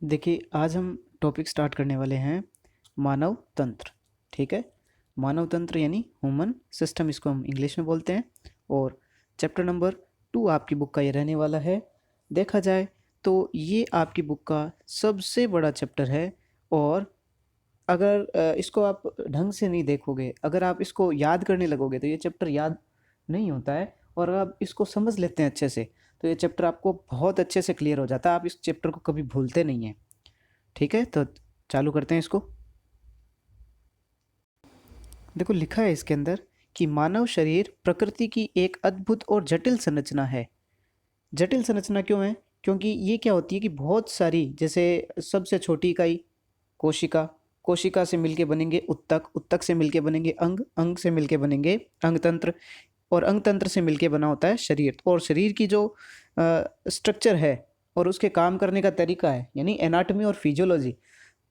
देखिए, आज हम टॉपिक स्टार्ट करने वाले हैं मानव तंत्र। ठीक है, मानव तंत्र यानी ह्यूमन सिस्टम, इसको हम इंग्लिश में बोलते हैं। और चैप्टर नंबर 2 आपकी बुक का ये रहने वाला है। देखा जाए तो ये आपकी बुक का सबसे बड़ा चैप्टर है। और अगर इसको आप ढंग से नहीं देखोगे, अगर आप इसको याद करने लगोगे तो ये चैप्टर याद नहीं होता है। और अगर आप इसको समझ लेते हैं अच्छे से तो ये चैप्टर आपको बहुत अच्छे से क्लियर हो जाता है। आप इस चैप्टर को कभी भूलते नहीं हैं। ठीक है, तो चालू करते हैं इसको। देखो, लिखा है इसके अंदर कि मानव शरीर प्रकृति की एक अद्भुत और जटिल संरचना है। जटिल संरचना क्यों है? क्योंकि ये क्या होती है कि बहुत सारी, जैसे सबसे छोटी इकाई कोशिका, कोशिका से मिलके बनेंगे उत्तक, उत्तक से मिलके बनेंगे अंग, अंग से मिलके बनेंगे अंगतंत्र, और अंगतंत्र से मिलके बना होता है शरीर। और शरीर की जो स्ट्रक्चर है और उसके काम करने का तरीका है, यानी एनाटॉमी और फिजियोलॉजी,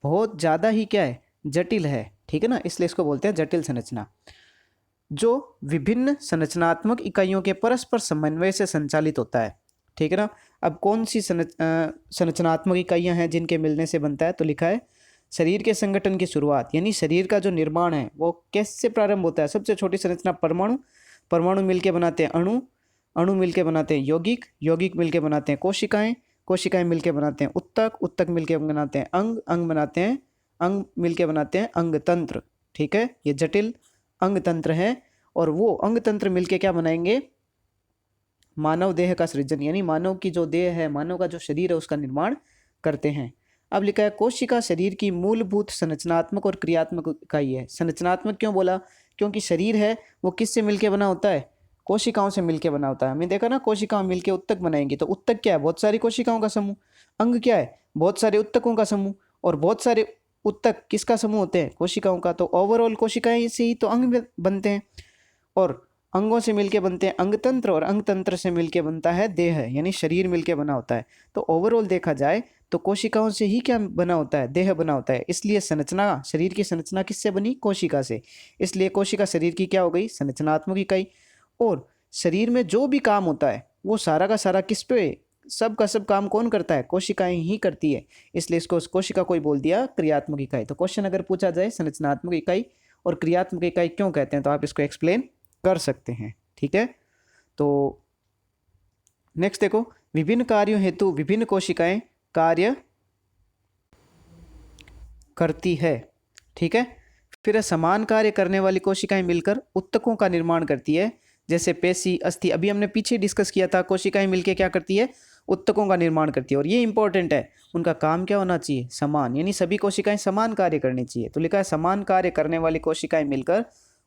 बहुत ज़्यादा ही क्या है, जटिल है। ठीक है ना, इसलिए इसको बोलते हैं जटिल संरचना, जो विभिन्न संरचनात्मक इकाइयों के परस्पर समन्वय से संचालित होता है। ठीक है ना। अब कौन सी संरचनात्मक इकाइयां हैं जिनके मिलने से बनता है? तो लिखा है शरीर के संगठन की शुरुआत, यानी शरीर का जो निर्माण है वो कैसे प्रारंभ होता है? सबसे छोटी संरचना परमाणु, परमाणु मिलके बनाते हैं अणु, अणु मिलके बनाते हैं यौगिक, यौगिक मिलके बनाते हैं कोशिकाएं, कोशिकाएं मिलके बनाते हैं उत्तक, उत्तक मिलके बनाते हैं अंग, अंग बनाते हैं, अंग मिलके बनाते हैं अंग तंत्र। ठीक है, ये जटिल अंग तंत्र है। और वो अंग तंत्र मिलके क्या बनाएंगे? मानव देह का सृजन, यानी मानव की जो देह है, मानव का जो शरीर है, उसका निर्माण करते हैं। अब लिखा है कोशिका शरीर की मूलभूत संरचनात्मक और क्रियात्मक इकाई है। संरचनात्मक क्यों बोला? क्योंकि शरीर है वो किससे मिलके बना होता है? कोशिकाओं से मिलके बना होता है। हमने देखा ना, कोशिकाएं मिलके उत्तक बनाएंगी, तो उत्तक क्या है? बहुत सारी कोशिकाओं का समूह। अंग क्या है? बहुत सारे उत्तकों का समूह। और बहुत सारे उत्तक किसका समूह होते हैं? कोशिकाओं का। तो ओवरऑल कोशिकाएं से ही तो अंग बनते हैं, और अंगों से मिलके बनते हैं अंगतंत्र, और अंगतंत्र से मिलके बनता है देह, यानी शरीर मिलके बना होता है। तो ओवरऑल देखा जाए तो कोशिकाओं से ही क्या बना होता है? देह बना होता है। इसलिए संरचना, शरीर की संरचना किससे बनी? कोशिका से। इसलिए कोशिका शरीर की क्या हो गई? संरचनात्मक इकाई। और शरीर में जो भी काम होता है वो सारा का सारा किस पे, सब का सब काम कौन करता है? कोशिकाएं ही करती है। इसलिए इसको कोशिका को ही बोल दिया क्रियात्मक इकाई। तो क्वेश्चन अगर पूछा जाए संरचनात्मक इकाई और क्रियात्मक इकाई क्यों कहते हैं, तो आप इसको एक्सप्लेन कर सकते हैं। ठीक है, तो नेक्स्ट देखो, विभिन्न कार्यों हेतु विभिन्न कोशिकाएं कार्य करती है। ठीक है, फिर समान कार्य करने वाली कोशिकाएं मिलकर उत्तकों का निर्माण करती है, जैसे पेशी, अस्थि। अभी हमने पीछे डिस्कस किया था, कोशिकाएं मिलकर क्या करती है? उत्तकों का निर्माण करती है। और ये इंपॉर्टेंट है, उनका काम क्या होना चाहिए? समान, यानी सभी कोशिकाएं समान कार्य करनी चाहिए। तो लिखा है समान कार्य करने वाली कोशिकाएं मिलकर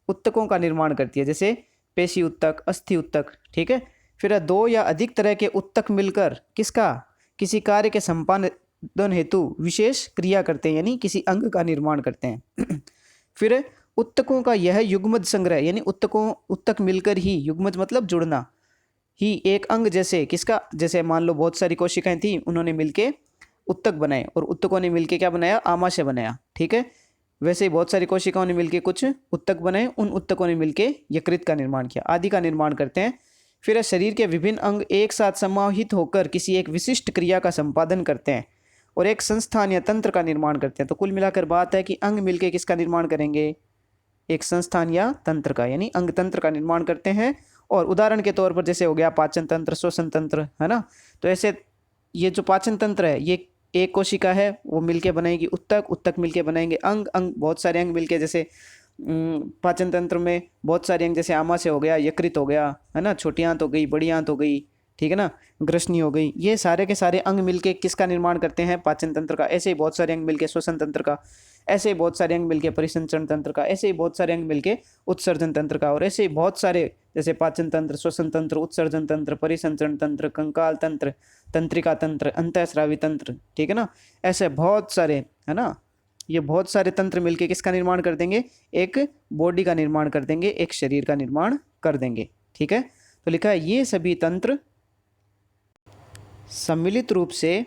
उत्तकों का निर्माण करती है, जैसे पेशी उत्तक, अस्थि उत्तक। ठीक है, फिर दो या अधिक तरह के उत्तक मिलकर किसका? किसी कार्य के संपादन हेतु विशेष क्रिया करते हैं, यानी किसी अंग का निर्माण करते हैं। फिर उत्तकों का यह युग्मज संग्रह, यानी उत्तकों, उत्तक मिलकर ही, युग्मज मतलब जुड़ना, ही एक अंग, जैसे किसका? जैसे मान लो बहुत सारी कोशिकाएं थी, उन्होंने मिलके उत्तक बनाए, और उत्तकों ने मिलके क्या बनाया? आमाशय बनाया। ठीक है, वैसे ही बहुत सारी कोशिकाओं ने मिलके कुछ उत्तक बनाए, उन उत्तकों ने मिलके यकृत का निर्माण किया, आदि का निर्माण करते हैं। फिर शरीर के विभिन्न अंग एक साथ समाहित होकर किसी एक विशिष्ट क्रिया का संपादन करते हैं और एक संस्थान या तंत्र का निर्माण करते हैं। तो कुल मिलाकर बात है कि अंग मिलके किसका निर्माण करेंगे? एक संस्थान या तंत्र का, यानी अंग तंत्र का निर्माण करते हैं। और उदाहरण के तौर पर जैसे हो गया पाचन तंत्र, श्वसन तंत्र, है ना। तो ऐसे ये जो पाचन तंत्र है, ये एक कोशिका है, वो मिलके बनाएगी उत्तक, उत्तक मिलके बनाएंगे अंग, अंग बहुत सारे अंग मिलके, जैसे पाचन तंत्र में बहुत सारे अंग, जैसे आमाशय हो गया, यकृत हो गया, है ना, छोटी आंत हो गई, बड़ी आंत हो गई, ठीक है ना, ग्रसनी हो गई। ये सारे के सारे अंग मिलके किसका निर्माण करते हैं? पाचन तंत्र का। ऐसे ही बहुत सारे अंग मिलके श्वसन तंत्र का, ऐसे ही बहुत सारे अंग मिलके परिसंचरण तंत्र का, ऐसे ही बहुत सारे अंग मिलके उत्सर्जन तंत्र का, और ऐसे ही बहुत सारे, जैसे पाचन तंत्र, श्वसन तंत्र, उत्सर्जन तंत्र, परिसंचरण तंत्र, कंकाल तंत्र, तंत्रिका तंत्र, अंतःस्रावी तंत्र। ठीक है ना, ऐसे बहुत सारे, है ना, ये बहुत सारे तंत्र मिलके किसका निर्माण कर देंगे? एक बॉडी का निर्माण कर देंगे, एक शरीर का निर्माण कर देंगे। ठीक है, तो लिखा है ये सभी तंत्र सम्मिलित रूप से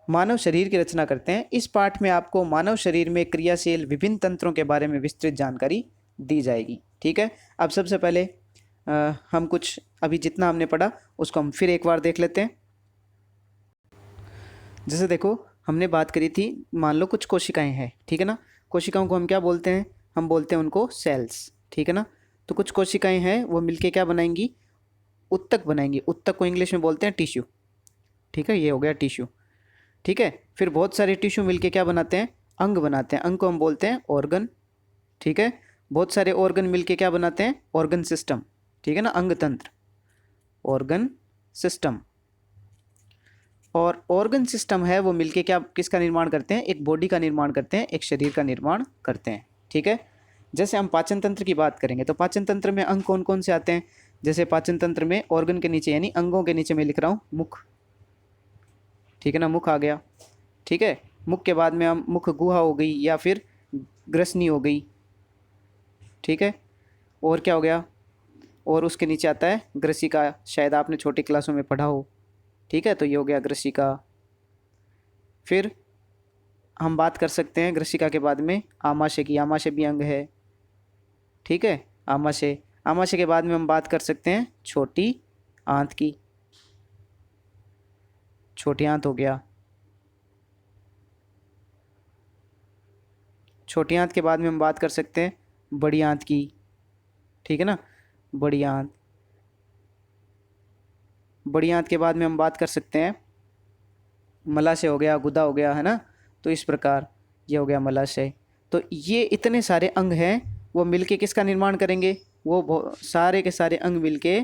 मानव शरीर की रचना करते हैं। इस पाठ में आपको मानव शरीर में क्रियाशील विभिन्न तंत्रों के बारे में विस्तृत जानकारी दी जाएगी। ठीक है, अब सबसे पहले हम कुछ, अभी जितना हमने पढ़ा उसको हम फिर एक बार देख लेते हैं। जैसे देखो, हमने बात करी थी, मान लो कुछ कोशिकाएं हैं, ठीक है ना। कोशिकाओं को हम क्या बोलते हैं? हम बोलते हैं उनको सेल्स, ठीक है ना। तो कुछ कोशिकाएं हैं, वो मिलके क्या बनाएंगी? उत्तक बनाएंगी। उत्तक को इंग्लिश में बोलते हैं टिश्यू, ठीक है। ये हो गया टिश्यू, ठीक है। फिर बहुत सारे टिश्यू मिलके क्या बनाते हैं? अंग बनाते हैं। अंग को हम बोलते हैं ऑर्गन, ठीक है। बहुत सारे ऑर्गन मिलके क्या बनाते हैं? ऑर्गन सिस्टम, ठीक है ना। अंग तंत्र, ऑर्गन सिस्टम। और ऑर्गन सिस्टम है वो मिलके क्या, किसका निर्माण करते हैं? एक बॉडी का निर्माण करते हैं, एक शरीर का निर्माण करते हैं, ठीक है। जैसे हम पाचन तंत्र की बात करेंगे तो पाचन तंत्र में अंग कौन कौन से आते हैं? जैसे पाचन तंत्र में ऑर्गन के नीचे यानी अंगों के नीचे मैं लिख रहा हूँ मुख, ठीक है ना। मुख आ गया, ठीक है। मुख के बाद में हम मुख गुहा हो गई या फिर ग्रसनी हो गई, ठीक है। और क्या हो गया? और उसके नीचे आता है ग्रसिका, शायद आपने छोटी क्लासों में पढ़ा हो, ठीक है। तो ये हो गया ग्रसिका। फिर हम बात कर सकते हैं ग्रसिका के बाद में आमाशय की। आमाशय भी अंग है, ठीक है। आमाशय, आमाशय के बाद में हम बात कर सकते हैं छोटी आंत की। छोटी आंत हो गया। छोटी आंत के बाद में हम बात कर सकते हैं बड़ी आंत की, ठीक है ना। बड़ी आंत। बड़ी आंत के बाद में हम बात कर सकते हैं मलाशय हो गया, गुदा हो गया, है ना। तो इस प्रकार ये हो गया मलाशय। तो ये इतने सारे अंग हैं, वो मिलके किसका निर्माण करेंगे? वो सारे के सारे अंग मिलके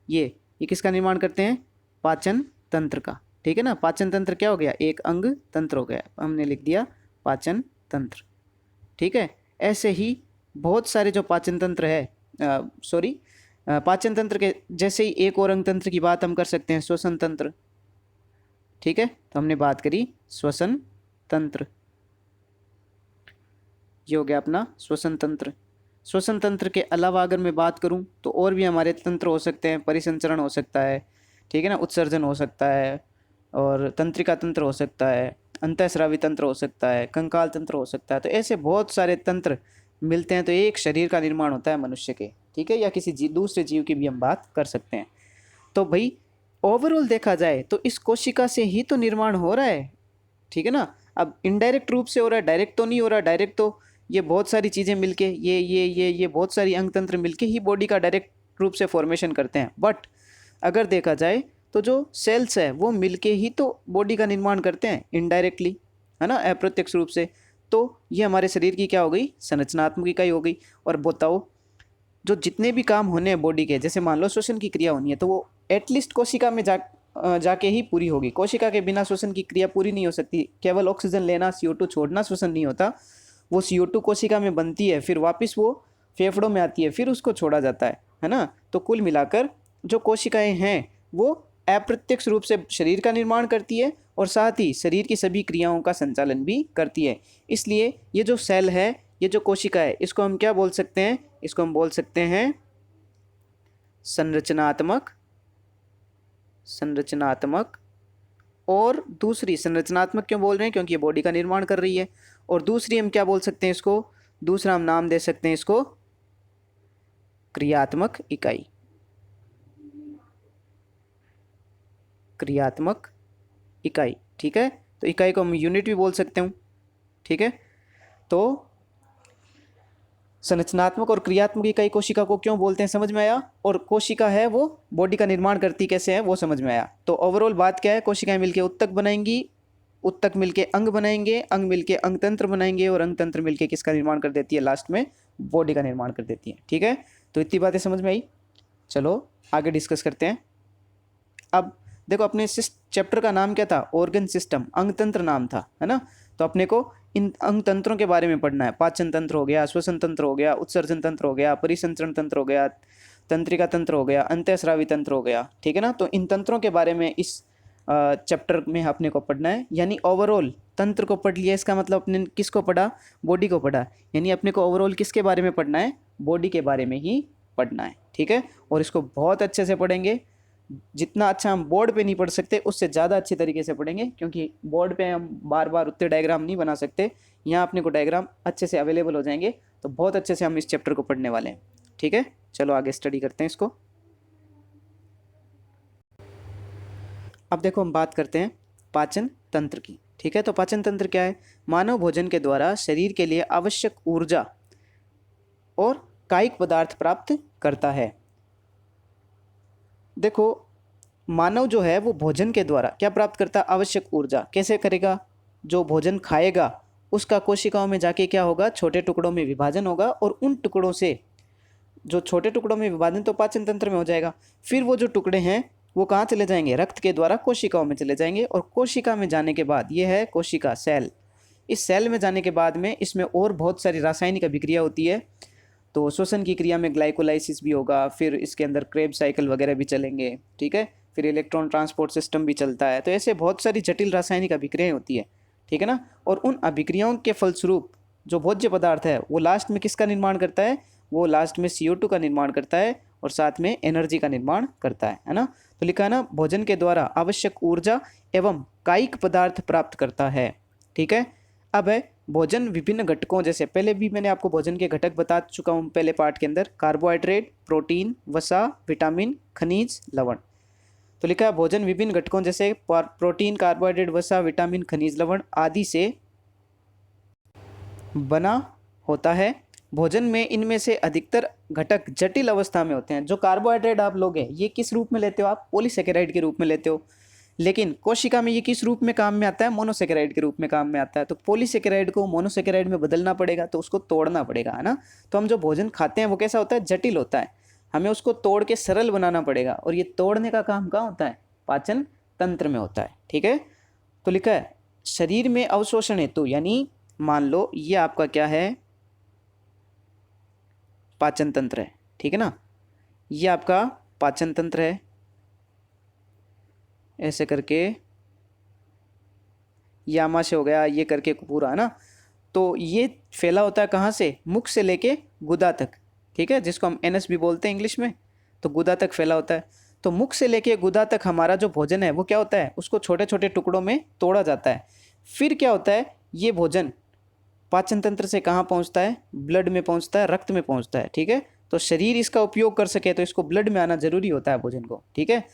ये किसका निर्माण करते हैं? पाचन तंत्र का, ठीक है ना। पाचन तंत्र क्या हो गया? एक अंग तंत्र हो गया, हमने लिख दिया पाचन तंत्र, ठीक है। ऐसे ही बहुत सारे जो पाचन तंत्र है, सॉरी, पाचन तंत्र के जैसे ही एक और अंग तंत्र की बात हम कर सकते हैं, श्वसन तंत्र, ठीक है। तो हमने बात करी श्वसन तंत्र, ये हो गया अपना श्वसन तंत्र। श्वसन तंत्र के अलावा अगर मैं बात करूं तो और भी हमारे तंत्र हो सकते हैं। परिसंचरण हो सकता है, ठीक है ना। उत्सर्जन हो सकता है, और तंत्रिका तंत्र हो सकता है, अंतःस्रावी तंत्र हो सकता है, कंकाल तंत्र हो सकता है। तो ऐसे बहुत सारे तंत्र मिलते हैं तो एक शरीर का निर्माण होता है मनुष्य के, ठीक है। या किसी दूसरे जीव की भी हम बात कर सकते हैं। तो भाई ओवरऑल देखा जाए तो इस कोशिका से ही तो निर्माण हो रहा है, ठीक है ना। अब इनडायरेक्ट रूप से हो रहा है, डायरेक्ट तो नहीं हो रहा। डायरेक्ट तो ये बहुत सारी चीज़ें मिलके ये बहुत सारी अंग तंत्र मिलके ही बॉडी का डायरेक्ट रूप से फॉर्मेशन करते हैं। बट अगर देखा जाए तो जो सेल्स है वो मिलके ही तो बॉडी का निर्माण करते हैं इनडायरेक्टली, है ना, अप्रत्यक्ष रूप से। तो ये हमारे शरीर की क्या हो गई? संरचनात्मक इकाई हो गई। और बताओ, जो जितने भी काम होने हैं बॉडी के, जैसे मान लो श्वसन की क्रिया होनी है तो वो एटलीस्ट कोशिका में जाके ही पूरी होगी। कोशिका के बिना श्वसन की क्रिया पूरी नहीं हो सकती। केवल ऑक्सीजन लेना, CO2 छोड़ना श्वसन नहीं होता। वो CO2 कोशिका में बनती है, फिर वापस वो फेफड़ों में आती है, फिर उसको छोड़ा जाता है ना। तो कुल मिलाकर जो कोशिकाएं हैं वो अप्रत्यक्ष रूप से शरीर का निर्माण करती है और साथ ही शरीर की सभी क्रियाओं का संचालन भी करती है। इसलिए ये जो सेल है, ये जो कोशिका है, इसको हम क्या बोल सकते हैं? इसको हम बोल सकते हैं संरचनात्मक। संरचनात्मक। और दूसरी, संरचनात्मक क्यों बोल रहे हैं? क्योंकि ये बॉडी का निर्माण कर रही है। और दूसरी हम क्या बोल सकते हैं इसको? दूसरा हम नाम दे सकते हैं इसको क्रियात्मक इकाई। क्रियात्मक इकाई, ठीक है। तो इकाई को हम यूनिट भी बोल सकते हूँ, ठीक है। तो संरचनात्मक और क्रियात्मक इकाई कोशिका को क्यों बोलते हैं, समझ में आया। और कोशिका है वो बॉडी का निर्माण करती कैसे है वो समझ में आया। तो ओवरऑल बात क्या है? कोशिकाएं मिलके उत्तक बनाएंगी, उत्तक मिलके अंग बनाएंगे, अंग मिलके अंग तंत्र बनाएंगे, और अंग तंत्र मिलके किसका निर्माण कर देती है? लास्ट में बॉडी का निर्माण कर देती है, ठीक है। तो इतनी बातें समझ में आई। चलो आगे डिस्कस करते हैं। अब देखो, अपने चैप्टर का नाम क्या था? ऑर्गन सिस्टम, अंग तंत्र नाम था, है ना। तो अपने को इन अंग तंत्रों के बारे में पढ़ना है। पाचन तंत्र हो गया, श्वसन तंत्र हो गया, उत्सर्जन तंत्र हो गया, परिसंचरण तंत्र हो गया, तंत्रिका तंत्र हो गया, अंतःस्रावी तंत्र हो गया, ठीक है ना। तो इन तंत्रों के बारे में इस चैप्टर में अपने को पढ़ना है। यानी ओवरऑल तंत्र को पढ़ लिया, इसका मतलब अपने किसको पढ़ा? बॉडी को पढ़ा। यानी अपने को ओवरऑल किसके बारे में पढ़ना है? बॉडी के बारे में ही पढ़ना है, ठीक है। और इसको बहुत अच्छे से पढ़ेंगे। जितना अच्छा हम बोर्ड पे नहीं पढ़ सकते उससे ज़्यादा अच्छे तरीके से पढ़ेंगे, क्योंकि बोर्ड पे हम बार बार उतने डायग्राम नहीं बना सकते। यहाँ अपने को डायग्राम अच्छे से अवेलेबल हो जाएंगे, तो बहुत अच्छे से हम इस चैप्टर को पढ़ने वाले हैं, ठीक है। चलो आगे स्टडी करते हैं इसको। अब देखो, हम बात करते हैं पाचन तंत्र की। ठीक है, तो पाचन तंत्र क्या है? मानव भोजन के द्वारा शरीर के लिए आवश्यक ऊर्जा और कायिक पदार्थ प्राप्त करता है। देखो, मानव जो है वो भोजन के द्वारा क्या प्राप्त करता है? आवश्यक ऊर्जा। कैसे करेगा? जो भोजन खाएगा उसका कोशिकाओं में जाके क्या होगा? छोटे टुकड़ों में विभाजन होगा, और उन टुकड़ों से जो छोटे टुकड़ों में विभाजन तो पाचन तंत्र में हो जाएगा। फिर वो जो टुकड़े हैं वो कहाँ चले जाएंगे? रक्त के द्वारा कोशिकाओं में चले जाएंगे, और कोशिका में जाने के बाद ये है कोशिका, सेल। इस सेल में जाने के बाद में इसमें और बहुत सारी रासायनिक अभिक्रिया होती है। तो श्वसन की क्रिया में ग्लाइकोलाइसिस भी होगा, फिर इसके अंदर क्रेब्स साइकिल वगैरह भी चलेंगे। ठीक है, फिर इलेक्ट्रॉन ट्रांसपोर्ट सिस्टम भी चलता है। तो ऐसे बहुत सारी जटिल रासायनिक अभिक्रियाएं होती है। ठीक है ना, और उन अभिक्रियाओं के फलस्वरूप जो भोज्य पदार्थ है वो लास्ट में किसका निर्माण करता है? वो लास्ट में CO2 का निर्माण करता है, और साथ में एनर्जी का निर्माण करता है ना। तो लिखा है ना, भोजन के द्वारा आवश्यक ऊर्जा एवं कायिक पदार्थ प्राप्त करता है। ठीक है, अब है भोजन विभिन्न घटकों, जैसे पहले भी मैंने आपको भोजन के घटक बता चुका हूँ पहले पार्ट के अंदर, कार्बोहाइड्रेट, प्रोटीन, वसा, विटामिन, खनिज, लवण। तो लिखा है भोजन विभिन्न घटकों जैसे प्रोटीन, कार्बोहाइड्रेट, वसा, विटामिन, खनिज, लवण आदि से बना होता है। भोजन में इनमें से अधिकतर घटक जटिल अवस्था में होते हैं। जो कार्बोहाइड्रेट आप लोगे ये किस रूप में लेते हो? आप पॉलीसेकेराइड के रूप में लेते हो। लेकिन कोशिका में ये किस रूप में काम में आता है? मोनोसेकेराइड के रूप में काम में आता है। तो पॉलीसेकेराइड को मोनोसेकेराइड में बदलना पड़ेगा, तो उसको तोड़ना पड़ेगा, है ना। तो हम जो भोजन खाते हैं वो कैसा होता है? जटिल होता है। हमें उसको तोड़ के सरल बनाना पड़ेगा, और ये तोड़ने का काम कहाँ होता है? पाचन तंत्र में होता है। ठीक है, तो लिखा है शरीर में अवशोषण हेतु, यानी मान लो ये आपका क्या है? पाचन तंत्र है। ठीक है ना, ये आपका पाचन तंत्र है, ऐसे करके यामाशय हो गया, ये करके पूरा, है ना। तो ये फैला होता है कहाँ से? मुख से लेके गुदा तक। ठीक है, जिसको हम एनस भी बोलते हैं इंग्लिश में। तो गुदा तक फैला होता है। तो मुख से लेके गुदा तक हमारा जो भोजन है वो क्या होता है? उसको छोटे छोटे टुकड़ों में तोड़ा जाता है। फिर क्या होता है? ये भोजन पाचन तंत्र से कहाँ पहुँचता है? ब्लड में पहुँचता है, रक्त में पहुँचता है। ठीक है, तो शरीर इसका उपयोग कर सके तो इसको ब्लड में आना जरूरी होता है भोजन को। ठीक है,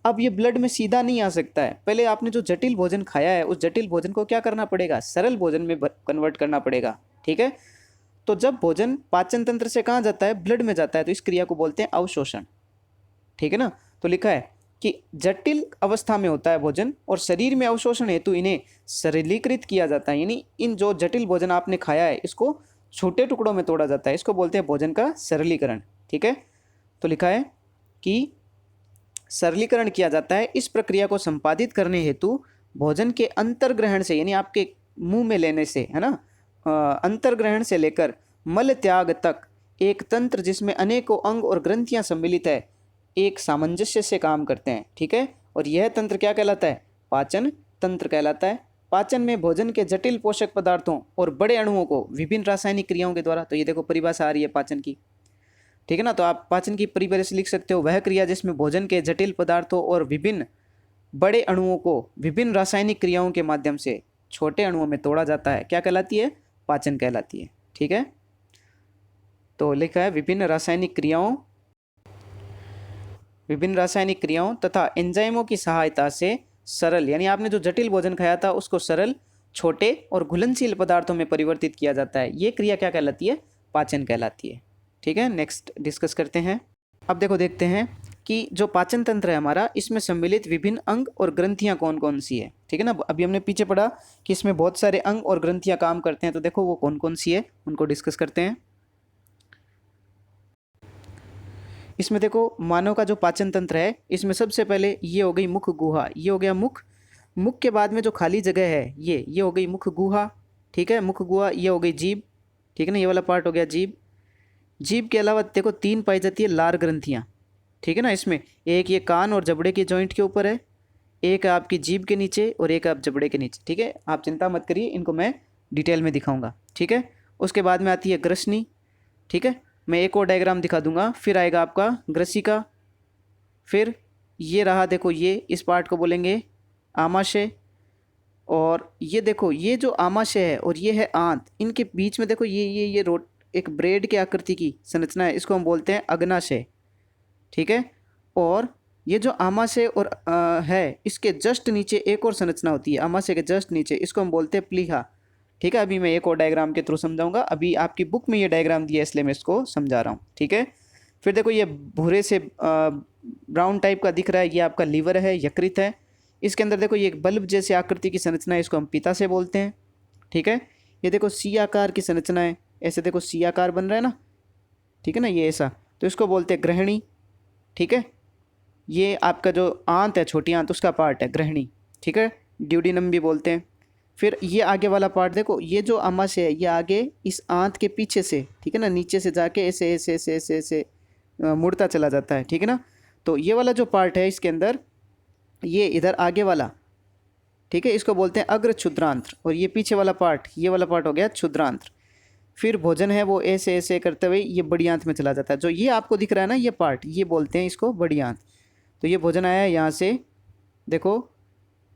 अब ये ब्लड में सीधा नहीं आ सकता है। पहले आपने जो जटिल भोजन खाया है उस जटिल भोजन को क्या करना पड़ेगा? सरल भोजन में कन्वर्ट करना पड़ेगा। ठीक है, तो जब भोजन पाचन तंत्र से कहाँ जाता है? ब्लड में जाता है, तो इस क्रिया को बोलते हैं अवशोषण। ठीक है ना, तो लिखा है कि जटिल अवस्था में होता है भोजन, और शरीर में अवशोषण हेतु इन्हें सरलीकृत किया जाता है। यानी इन जो जटिल भोजन आपने खाया है इसको छोटे टुकड़ों में तोड़ा जाता है, इसको बोलते हैं भोजन का सरलीकरण। ठीक है, तो लिखा है कि सरलीकरण किया जाता है। इस प्रक्रिया को संपादित करने हेतु भोजन के अंतर्ग्रहण से, यानी आपके मुंह में लेने से, है ना, अंतर्ग्रहण से लेकर मल त्याग तक एक तंत्र जिसमें अनेकों अंग और ग्रंथियां सम्मिलित है, एक सामंजस्य से काम करते हैं। ठीक है, और यह तंत्र क्या कहलाता है? पाचन तंत्र कहलाता है। पाचन में भोजन के जटिल पोषक पदार्थों और बड़े अणुओं को विभिन्न रासायनिक क्रियाओं के द्वारा, तो ये देखो परिभाषा आ रही है पाचन की। ठीक है ना, तो आप पाचन की परिभाषा लिख सकते हो, वह क्रिया जिसमें भोजन के जटिल पदार्थों और विभिन्न बड़े अणुओं को विभिन्न रासायनिक क्रियाओं के माध्यम से छोटे अणुओं में तोड़ा जाता है, क्या कहलाती है? पाचन कहलाती है। ठीक है, तो लिखा है विभिन्न रासायनिक क्रियाओं तथा एंजाइमों की सहायता से सरल, यानी आपने जो जटिल भोजन खाया था उसको सरल, छोटे और घुलनशील पदार्थों में परिवर्तित किया जाता है। ये क्रिया क्या कहलाती है? पाचन कहलाती है। ठीक है, नेक्स्ट डिस्कस करते हैं। अब देखते हैं कि जो पाचन तंत्र है हमारा, इसमें सम्मिलित विभिन्न अंग और ग्रंथियां कौन कौन सी है। ठीक है ना, अभी हमने पीछे पढ़ा कि इसमें बहुत सारे अंग और ग्रंथियां काम करते हैं, तो देखो वो कौन कौन सी है उनको डिस्कस करते हैं। इसमें देखो मानव का जो पाचन तंत्र है इसमें सबसे पहले ये हो गई मुख गुहा, ये हो गया मुख। मुख के बाद में जो खाली जगह है ये हो गई मुख गुहा। ठीक है, मुख गुहा, ये हो गई जीभ। ठीक है ना, ये वाला पार्ट हो गया जीभ। जीभ के अलावा देखो 3 पाई जाती है लार ग्रंथियाँ। ठीक है ना, इसमें एक ये कान और जबड़े के जॉइंट के ऊपर है, एक आपकी जीभ के नीचे और एक आप जबड़े के नीचे। ठीक है, आप चिंता मत करिए, इनको मैं डिटेल में दिखाऊंगा। ठीक है, उसके बाद में आती है ग्रसनी। ठीक है, मैं एक और डायग्राम दिखा दूंगा। फिर आएगा आपका ग्रसिका। फिर ये रहा, देखो ये इस पार्ट को बोलेंगे आमाशय। और ये देखो ये जो आमाशय है और ये है आंत, इनके बीच में देखो ये रोट एक ब्रेड के आकृति की संरचना है, इसको हम बोलते हैं अग्नाशय। ठीक है, और ये जो आमाशय और है, इसके जस्ट नीचे एक और संरचना होती है, आमाशय के जस्ट नीचे, इसको हम बोलते हैं प्लीहा। ठीक है, अभी मैं एक और डायग्राम के थ्रू समझाऊंगा। अभी आपकी बुक में ये डायग्राम दिया है इसलिए मैं इसको समझा रहा हूँ। ठीक है, फिर देखो ये भूरे से ब्राउन टाइप का दिख रहा है, ये आपका लीवर है, यकृत है। इसके अंदर देखो ये एक बल्ब जैसी आकृति की संरचना है, इसको हम पित्ताशय बोलते हैं। ठीक है, ये देखो सी आकार की संरचना है, ऐसे देखो सी आकार बन रहा है ना, ठीक है ना, ये ऐसा, तो इसको बोलते हैं ग्रहणी। ठीक है, ये आपका जो आंत है, छोटी आंत, उसका पार्ट है ग्रहणी। ठीक है, ड्यूडिनम भी बोलते हैं। फिर ये आगे वाला पार्ट देखो, ये जो आमाशय है ये आगे इस आंत के पीछे से, ठीक है ना, नीचे से जाके ऐसे ऐसे ऐसे ऐसे ऐसे मुड़ता चला जाता है। ठीक है ना, तो ये वाला जो पार्ट है इसके अंदर, ये इधर आगे वाला, ठीक है, इसको बोलते हैं अग्र क्षुद्रांत्र, और ये पीछे वाला पार्ट, ये वाला पार्ट हो गया क्षुद्रांत्र। फिर भोजन है वो ऐसे ऐसे करते हुए ये बड़ी आंत में चला जाता है। जो ये आपको दिख रहा है ना ये पार्ट, ये बोलते हैं इसको बड़ी आंत। तो ये भोजन आया है यहाँ से, देखो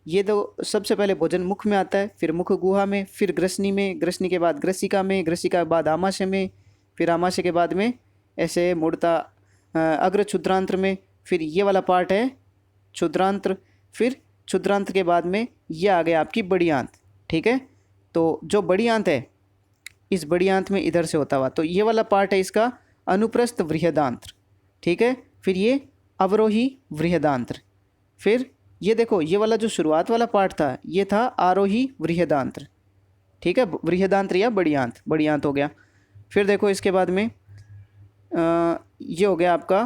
ये तो सबसे पहले भोजन मुख में आता है, फिर मुख गुहा में, फिर ग्रसनी में, ग्रसनी के बाद ग्रसिका में, ग्रसिका के बाद आमाशय में, फिर आमाशय के बाद में ऐसे मुड़ता अग्र क्षुद्रांत्र में, फिर ये वाला पार्ट है क्षुद्रांत्र, फिर क्षुद्रांत्र के बाद में ये आ गया आपकी बड़ी आंत। ठीक है, तो जो बड़ी आंत है, इस बड़ी आंत में इधर से होता हुआ, तो ये वाला पार्ट है इसका अनुप्रस्थ वृहदांत्र। ठीक है, फिर ये अवरोही वृहदांत्र, फिर ये देखो ये वाला जो शुरुआत वाला पार्ट था ये था आरोही वृहदांत्र। ठीक है, वृहदांत्र या बड़ी आंत हो गया। फिर देखो इसके बाद में ये हो गया आपका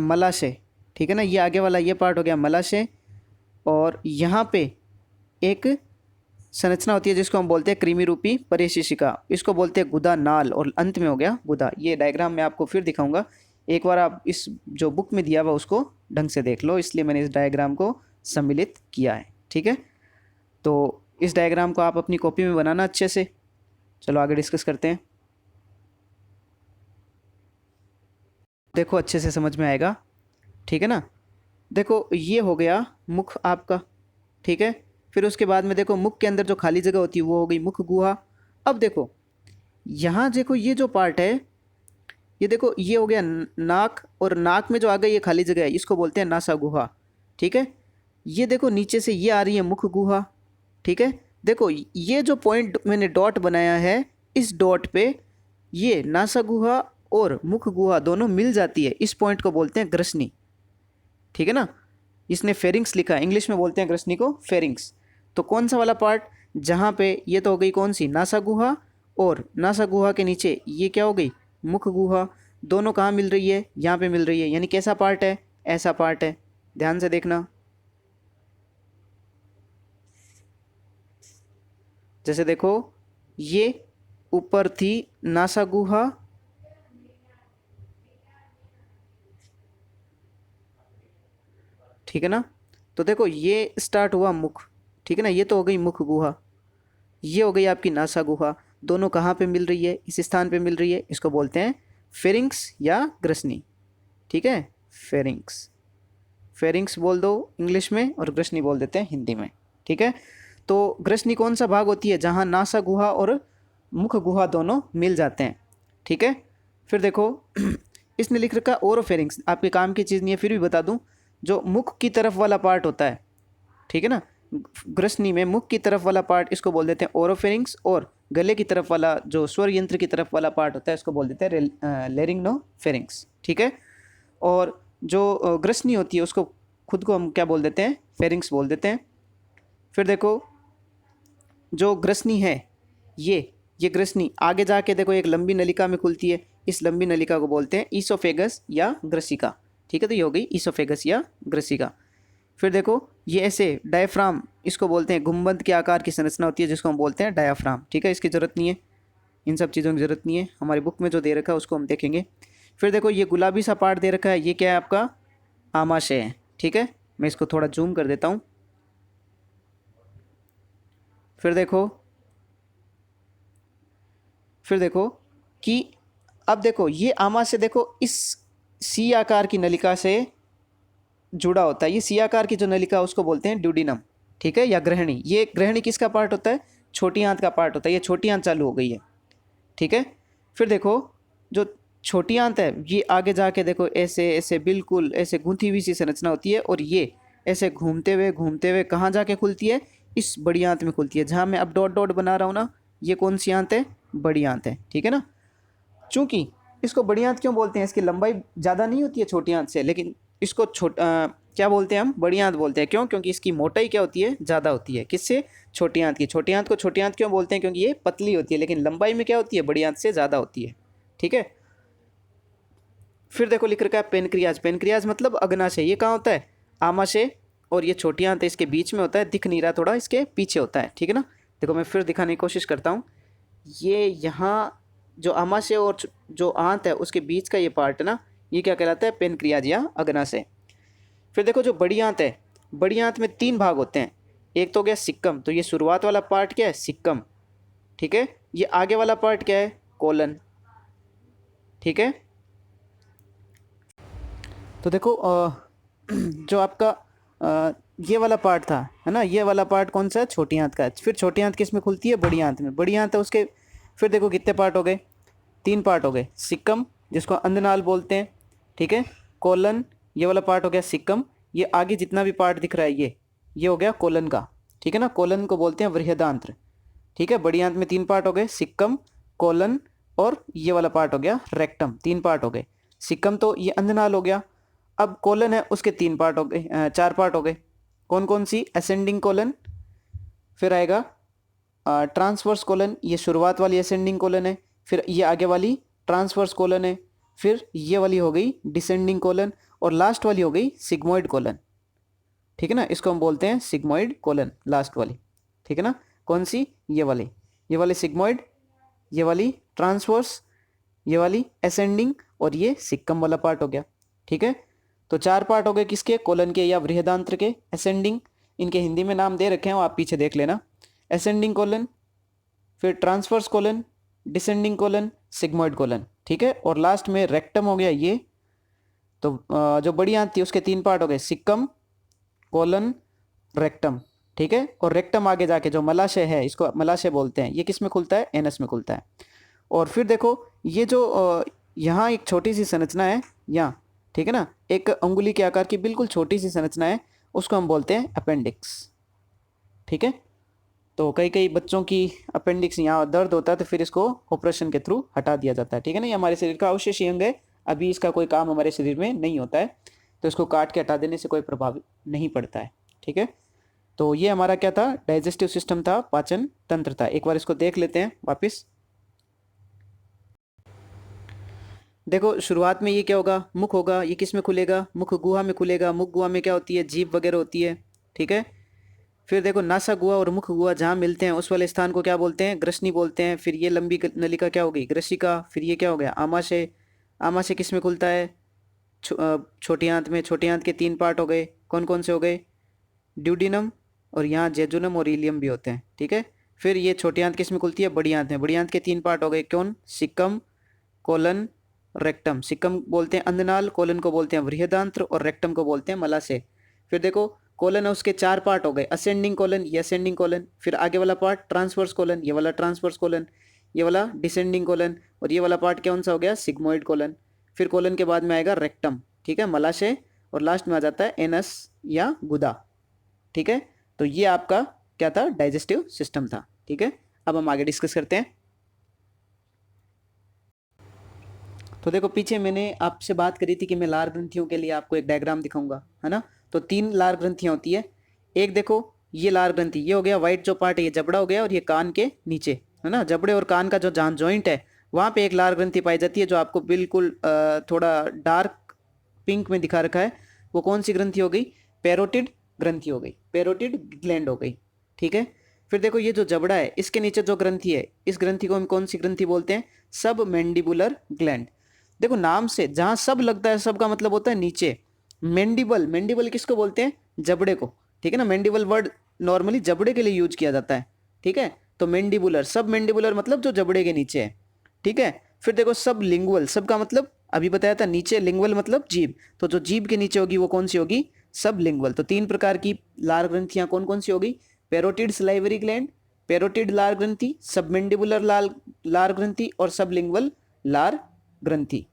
मलाशय। ठीक है ना, ये आगे वाला ये पार्ट हो गया मलाशय, और यहाँ पे एक संरचना होती है जिसको हम बोलते हैं कृमि रूपी परिशिशिका, इसको बोलते हैं गुदा नाल, और अंत में हो गया गुदा। ये डायग्राम मैं आपको फिर दिखाऊंगा, एक बार आप इस जो बुक में दिया हुआ उसको ढंग से देख लो, इसलिए मैंने इस डायग्राम को सम्मिलित किया है। ठीक है, तो इस डायग्राम को आप अपनी कॉपी में बनाना अच्छे से। चलो आगे डिस्कस करते हैं, देखो अच्छे से समझ में आएगा। ठीक है ना, देखो ये हो गया मुख आपका। ठीक है, फिर उसके बाद में देखो मुख के अंदर जो खाली जगह होती है वो हो गई मुख गुहा। अब देखो यहाँ देखो ये जो पार्ट है, ये देखो ये हो गया नाक, और नाक में जो आ गई ये खाली जगह है इसको बोलते हैं नासा गुहा। ठीक है, ये देखो नीचे से ये आ रही है मुख गुहा। ठीक है, देखो ये जो पॉइंट मैंने डॉट बनाया है, इस डॉट पे ये नासा गुहा और मुख गुहा दोनों मिल जाती है, इस पॉइंट को बोलते हैं ग्रसनी। ठीक है ना, इसने फेरिंग्स लिखा है, इंग्लिश में बोलते हैं ग्रसनी को फेरिंग्स। तो कौन सा वाला पार्ट, जहाँ पे ये तो हो गई कौन सी, नासा गुहा, और नासा गुहा के नीचे ये क्या हो गई, मुख गुहा। दोनों कहाँ मिल रही है, यहाँ पे मिल रही है, यानी कैसा पार्ट है, ऐसा पार्ट है। ध्यान से देखना, जैसे देखो ये ऊपर थी नासा गुहा, ठीक है ना, तो देखो ये स्टार्ट हुआ मुख। ठीक है ना, ये तो हो गई मुख गुहा, ये हो गई आपकी नासा गुहा। दोनों कहाँ पे मिल रही है, इस स्थान पे मिल रही है, इसको बोलते हैं फेरिंग्स या ग्रसनी। ठीक है, फेरिंग्स, फेरिंग्स बोल दो इंग्लिश में और ग्रसनी बोल देते हैं हिंदी में। ठीक है, तो ग्रसनी कौन सा भाग होती है, जहाँ नासा गुहा और मुख गुहा दोनों मिल जाते हैं। ठीक है, फिर देखो इसने लिख रखा ओरोफेरिंग्स, आपके काम की चीज़ नहीं है फिर भी बता दूं, जो मुख की तरफ वाला पार्ट होता है, ठीक है ना, ग्रसनी में मुख की तरफ वाला पार्ट इसको बोल देते हैं ओरोफेरिंग्स, और गले की तरफ वाला जो स्वर यंत्र की तरफ वाला पार्ट होता है इसको बोल देते हैं लेरिंगनोफेरिंग्स। ठीक है, और जो ग्रसनी होती है उसको खुद को हम क्या बोल देते हैं, फेरिंग्स बोल देते हैं। फिर देखो जो ग्रसनी है, ये ग्रसनी आगे जाके देखो एक लंबी नलिका में खुलती है, इस लंबी नलिका को बोलते हैं ईसोफेगस या ग्रसिका। ठीक है, तो ये हो गई ईसोफेगस या ग्रसिका। फिर देखो ये ऐसे डायफ्राम, इसको बोलते हैं गुंबद के आकार की संरचना होती है जिसको हम बोलते हैं डायाफ्राम। ठीक है, इसकी ज़रूरत नहीं है, इन सब चीज़ों की ज़रूरत नहीं है, हमारी बुक में जो दे रखा है उसको हम देखेंगे। फिर देखो ये गुलाबी सा पार्ट दे रखा है, ये क्या है आपका, आमाशय है। ठीक है, मैं इसको थोड़ा जूम कर देता हूँ। फिर देखो कि अब देखो ये आमाशय देखो इस सी आकार की नलिका से जुड़ा होता है, ये सी आकार की जो नलिका उसको बोलते हैं ड्यूडिनम। ठीक है, या ग्रहणी। ये ग्रहणी किसका पार्ट होता है, छोटी आंत का पार्ट होता है, ये छोटी आंत चालू हो गई है। ठीक है, फिर देखो जो छोटी आंत है, ये आगे जाके देखो ऐसे ऐसे बिल्कुल ऐसे गूंथी हुई सी संरचना होती है, और ये ऐसे घूमते हुए कहाँ जाके खुलती है, इस बड़ी आंत में खुलती है, जहाँ मैं अब डॉट डॉट बना रहा हूँ ना, ये कौन सी आंत है, बड़ी आंत है, ठीक है ना। चूंकि इसको बड़ी आंत क्यों बोलते हैं, इसकी लंबाई ज़्यादा नहीं होती है छोटी आंत से, लेकिन इसको क्या बोलते हैं हम, बड़ी आंत बोलते हैं। क्यों? क्योंकि इसकी मोटाई क्या होती है, ज़्यादा होती है। किससे? छोटी आंत की। छोटी आंत को छोटी आंत क्यों बोलते हैं? क्योंकि ये पतली होती है, लेकिन लंबाई में क्या होती है, बड़ी आंत से ज़्यादा होती है, ठीक है। फिर देखो लिख रखा है पेनक्रियाज। पेनक्रियाज मतलब अग्नाशय। ये कहाँ होता है, आमाशय, और ये छोटी आंत है इसके बीच में होता है, दिख नहीं रहा, थोड़ा इसके पीछे होता है, ठीक है ना। देखो मैं फिर दिखाने की कोशिश करता हूँ। ये यहाँ जो आमाशय और जो आंत है उसके बीच का ये पार्ट ना, ये क्या कहलाता है, पेनक्रियाज या अग्नाशय। फिर देखो जो बड़ी आंत है, बड़ी आंत में 3 भाग होते हैं। एक तो हो गया सिक्कम, तो ये शुरुआत वाला पार्ट क्या है, सिक्कम, ठीक है। ये आगे वाला पार्ट क्या है, कोलन, ठीक है। तो देखो जो आपका ये वाला पार्ट था, है ना, ये वाला पार्ट कौन सा है, छोटी आंत का है। फिर छोटी आंत किस में खुलती है, बड़ी आंत में। बड़ी आंत है उसके, फिर देखो कितने पार्ट हो गए, 3 पार्ट हो गए। सिक्कम जिसको अंधनाल बोलते हैं, ठीक है। कोलन, ये वाला पार्ट हो गया सिक्कम। ये आगे जितना भी पार्ट दिख रहा है ये हो गया कोलन का, ठीक है ना। कोलन को बोलते हैं बृहदांत्र, ठीक है। बड़ी आंत में 3 पार्ट हो गए, सिक्कम, कोलन, और ये वाला पार्ट हो गया रेक्टम। 3 पार्ट हो गए। सिक्कम तो ये अंधनाल हो गया। अब कोलन है उसके 3 पार्ट हो गए, 4 पार्ट हो गए। कौन कौन सी, असेंडिंग कोलन, फिर आएगा ट्रांसवर्स कोलन, ये शुरुआत वाली असेंडिंग कोलन है। फिर ये आगे वाली ट्रांसवर्स कोलन है। फिर ये वाली हो गई डिसेंडिंग कोलन, और लास्ट वाली हो गई सिग्मोइड कोलन, ठीक है ना। इसको हम बोलते हैं सिग्मोइड कोलन, लास्ट वाली, ठीक है ना। कौन सी, ये वाली सिग्मोइड, ये वाली ट्रांसवर्स, ये वाली असेंडिंग, और ये सिक्कम वाला पार्ट हो गया, ठीक है। तो 4 पार्ट हो गए किसके, कोलन के या बृहदांत्र के। असेंडिंग, इनके हिंदी में नाम दे रखे हैं, आप पीछे देख लेना। असेंडिंग कोलन, फिर transverse colon, descending colon, sigmoid colon, ठीक है। और लास्ट में रेक्टम हो गया ये। तो जो बड़ी आंत थी उसके 3 पार्ट हो गए, सिक्कम, कोलन, रेक्टम, ठीक है। और रेक्टम आगे जाके जो मलाशय है, इसको मलाशय बोलते हैं, ये किस में खुलता है, एनस में खुलता है। और फिर देखो ये जो यहाँ एक छोटी सी संरचना है यहाँ, ठीक है ना, एक अंगुली के आकार की बिल्कुल छोटी सी संरचना है, उसको हम बोलते हैं अपेंडिक्स, ठीक है। तो कई कई बच्चों की अपेंडिक्स यहाँ दर्द होता है, तो फिर इसको ऑपरेशन के थ्रू हटा दिया जाता है, ठीक है ना। ये हमारे शरीर का अवशेष अंग है, अभी इसका कोई काम हमारे शरीर में नहीं होता है, तो इसको काट के हटा देने से कोई प्रभाव नहीं पड़ता है, ठीक है। तो ये हमारा क्या था, डाइजेस्टिव सिस्टम था, पाचन तंत्र था। एक बार इसको देख लेते हैं वापस। देखो शुरुआत में ये क्या होगा, मुख होगा, ये किस में खुलेगा, मुख गुहा में खुलेगा। मुख गुहा में क्या होती है, जीभ वगैरह होती है, ठीक है। फिर देखो नासा गुहा और मुख गुहा जहाँ मिलते हैं उस वाले स्थान को क्या बोलते हैं, ग्रसनी बोलते हैं। फिर ये लंबी नलिका क्या होगी, ग्रसिका। फिर ये क्या हो गया, आमाशय। आमाशय किस में खुलता है, छोटी आंत में। छोटी आंत के 3 पार्ट हो गए, कौन कौन से हो गए, ड्यूडिनम, और यहाँ जेजुनम और इलियम भी होते हैं, ठीक है। फिर ये छोटी आंत किस में खुलती है, बड़ी आंत में। बड़ी आंत के 3 पार्ट हो गए, कौन, सिक्कम, कोलन, रेक्टम। सिक्कम बोलते हैं अंधनाल, कोलन को बोलते हैं बृहदांत्र, और रेक्टम को बोलते हैं मलाशय। फिर देखो कोलन है उसके 4 पार्ट हो गए, असेंडिंग कोलन, ये असेंडिंग कोलन। फिर आगे वाला पार्ट ट्रांसवर्स कोलन, ये वाला ट्रांसवर्स कोलन। ये वाला डिसेंडिंग कोलन, और ये वाला पार्ट कौन सा हो गया, सिग्मोइड कोलन। फिर कोलन के बाद में आएगा रेक्टम, ठीक है, मलाशय, और लास्ट में आ जाता है एनस या गुदा, ठीक है। तो ये आपका क्या था, डाइजेस्टिव सिस्टम था, ठीक है। अब हम आगे डिस्कस करते हैं। तो देखो पीछे मैंने आपसे बात करी थी कि मैं लार ग्रंथियों के लिए आपको एक डायग्राम दिखाऊंगा, है ना। तो 3 लार ग्रंथियां होती है। एक देखो ये लार ग्रंथि, ये हो गया वाइट जो पार्ट है, ये जबड़ा हो गया, और ये कान के नीचे, है ना, जबड़े और कान का जो जहाँ जॉइंट है वहाँ पे एक लार ग्रंथि पाई जाती है, जो आपको बिल्कुल थोड़ा डार्क पिंक में दिखा रखा है। वो कौन सी ग्रंथि हो गई, पैरोटिड ग्रंथि हो गई, पैरोटिड ग्लैंड हो गई, ठीक है। फिर देखो ये जो जबड़ा है इसके नीचे जो ग्रंथि है, इस ग्रंथि को हम कौन सी ग्रंथि बोलते हैं, सब मैंडिबुलर ग्लैंड। देखो नाम से जहाँ सब लगता है, सब का मतलब होता है नीचे। मैंडिबल, मैंडिबल किसको बोलते हैं, जबड़े को, ठीक है ना। मैंडिबल वर्ड नॉर्मली जबड़े के लिए यूज किया जाता है, ठीक है। तो मैंडिबुलर, सब मैंडिबुलर मतलब जो जबड़े के नीचे है, ठीक है। फिर देखो सब लिंगुअल, सब का मतलब अभी बताया था नीचे, लिंगुअल मतलब जीभ, तो जो जीभ के नीचे होगी वो कौन सी होगी, सब लिंगुअल। तो 3 प्रकार की लार ग्रंथियां कौन कौन सी होगी, पैरोटिड सलाइवरी ग्लैंड, पैरोटिड लार ग्रंथि, सबमेंडिबुलर लार ग्रंथि, और सबलिंगुअल लार ग्रंथि,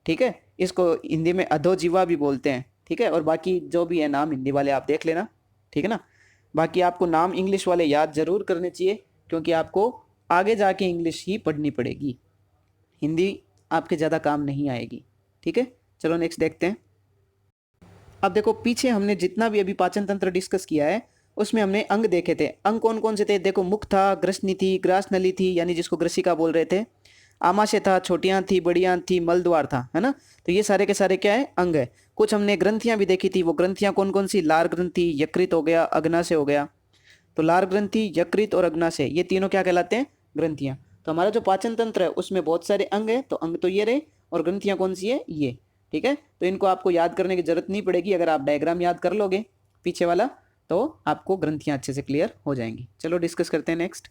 ठीक है। इसको हिंदी में अधोजीवा भी बोलते हैं, ठीक है। और बाकी जो भी है नाम हिंदी वाले आप देख लेना, ठीक है ना। बाकी आपको नाम इंग्लिश वाले याद जरूर करने चाहिए, क्योंकि आपको आगे जाके इंग्लिश ही पढ़नी पड़ेगी, हिंदी आपके ज़्यादा काम नहीं आएगी, ठीक है। चलो नेक्स्ट देखते हैं। अब देखो पीछे हमने जितना भी अभी पाचन तंत्र डिस्कस किया है उसमें हमने अंग देखे थे। अंग कौन कौन से थे? देखो मुख था, ग्रसनी थी, ग्रास नली थी यानी जिसको ग्रसिका बोल रहे थे, आमाशय था, छोटियाँ थी, बड़ियाँ थी, मलद्वार था, है ना। तो ये सारे के सारे क्या है? अंग है। कुछ हमने ग्रंथियाँ भी देखी थी, वो ग्रंथियाँ कौन कौन सी? लार ग्रंथि, यकृत हो गया, अग्नाशय हो गया। तो लार ग्रंथि, यकृत और अग्नाशय ये तीनों क्या कहलाते हैं? ग्रंथियाँ। तो हमारा जो पाचन तंत्र है उसमें बहुत सारे अंग है, तो अंग तो ये रहे, और ग्रंथियाँ कौन सी है? ये, ठीक है। तो इनको आपको याद करने की जरूरत नहीं पड़ेगी, अगर आप डायग्राम याद कर लोगे पीछे वाला तो आपको ग्रंथियाँ अच्छे से क्लियर हो जाएंगी। चलो डिस्कस करते हैं नेक्स्ट।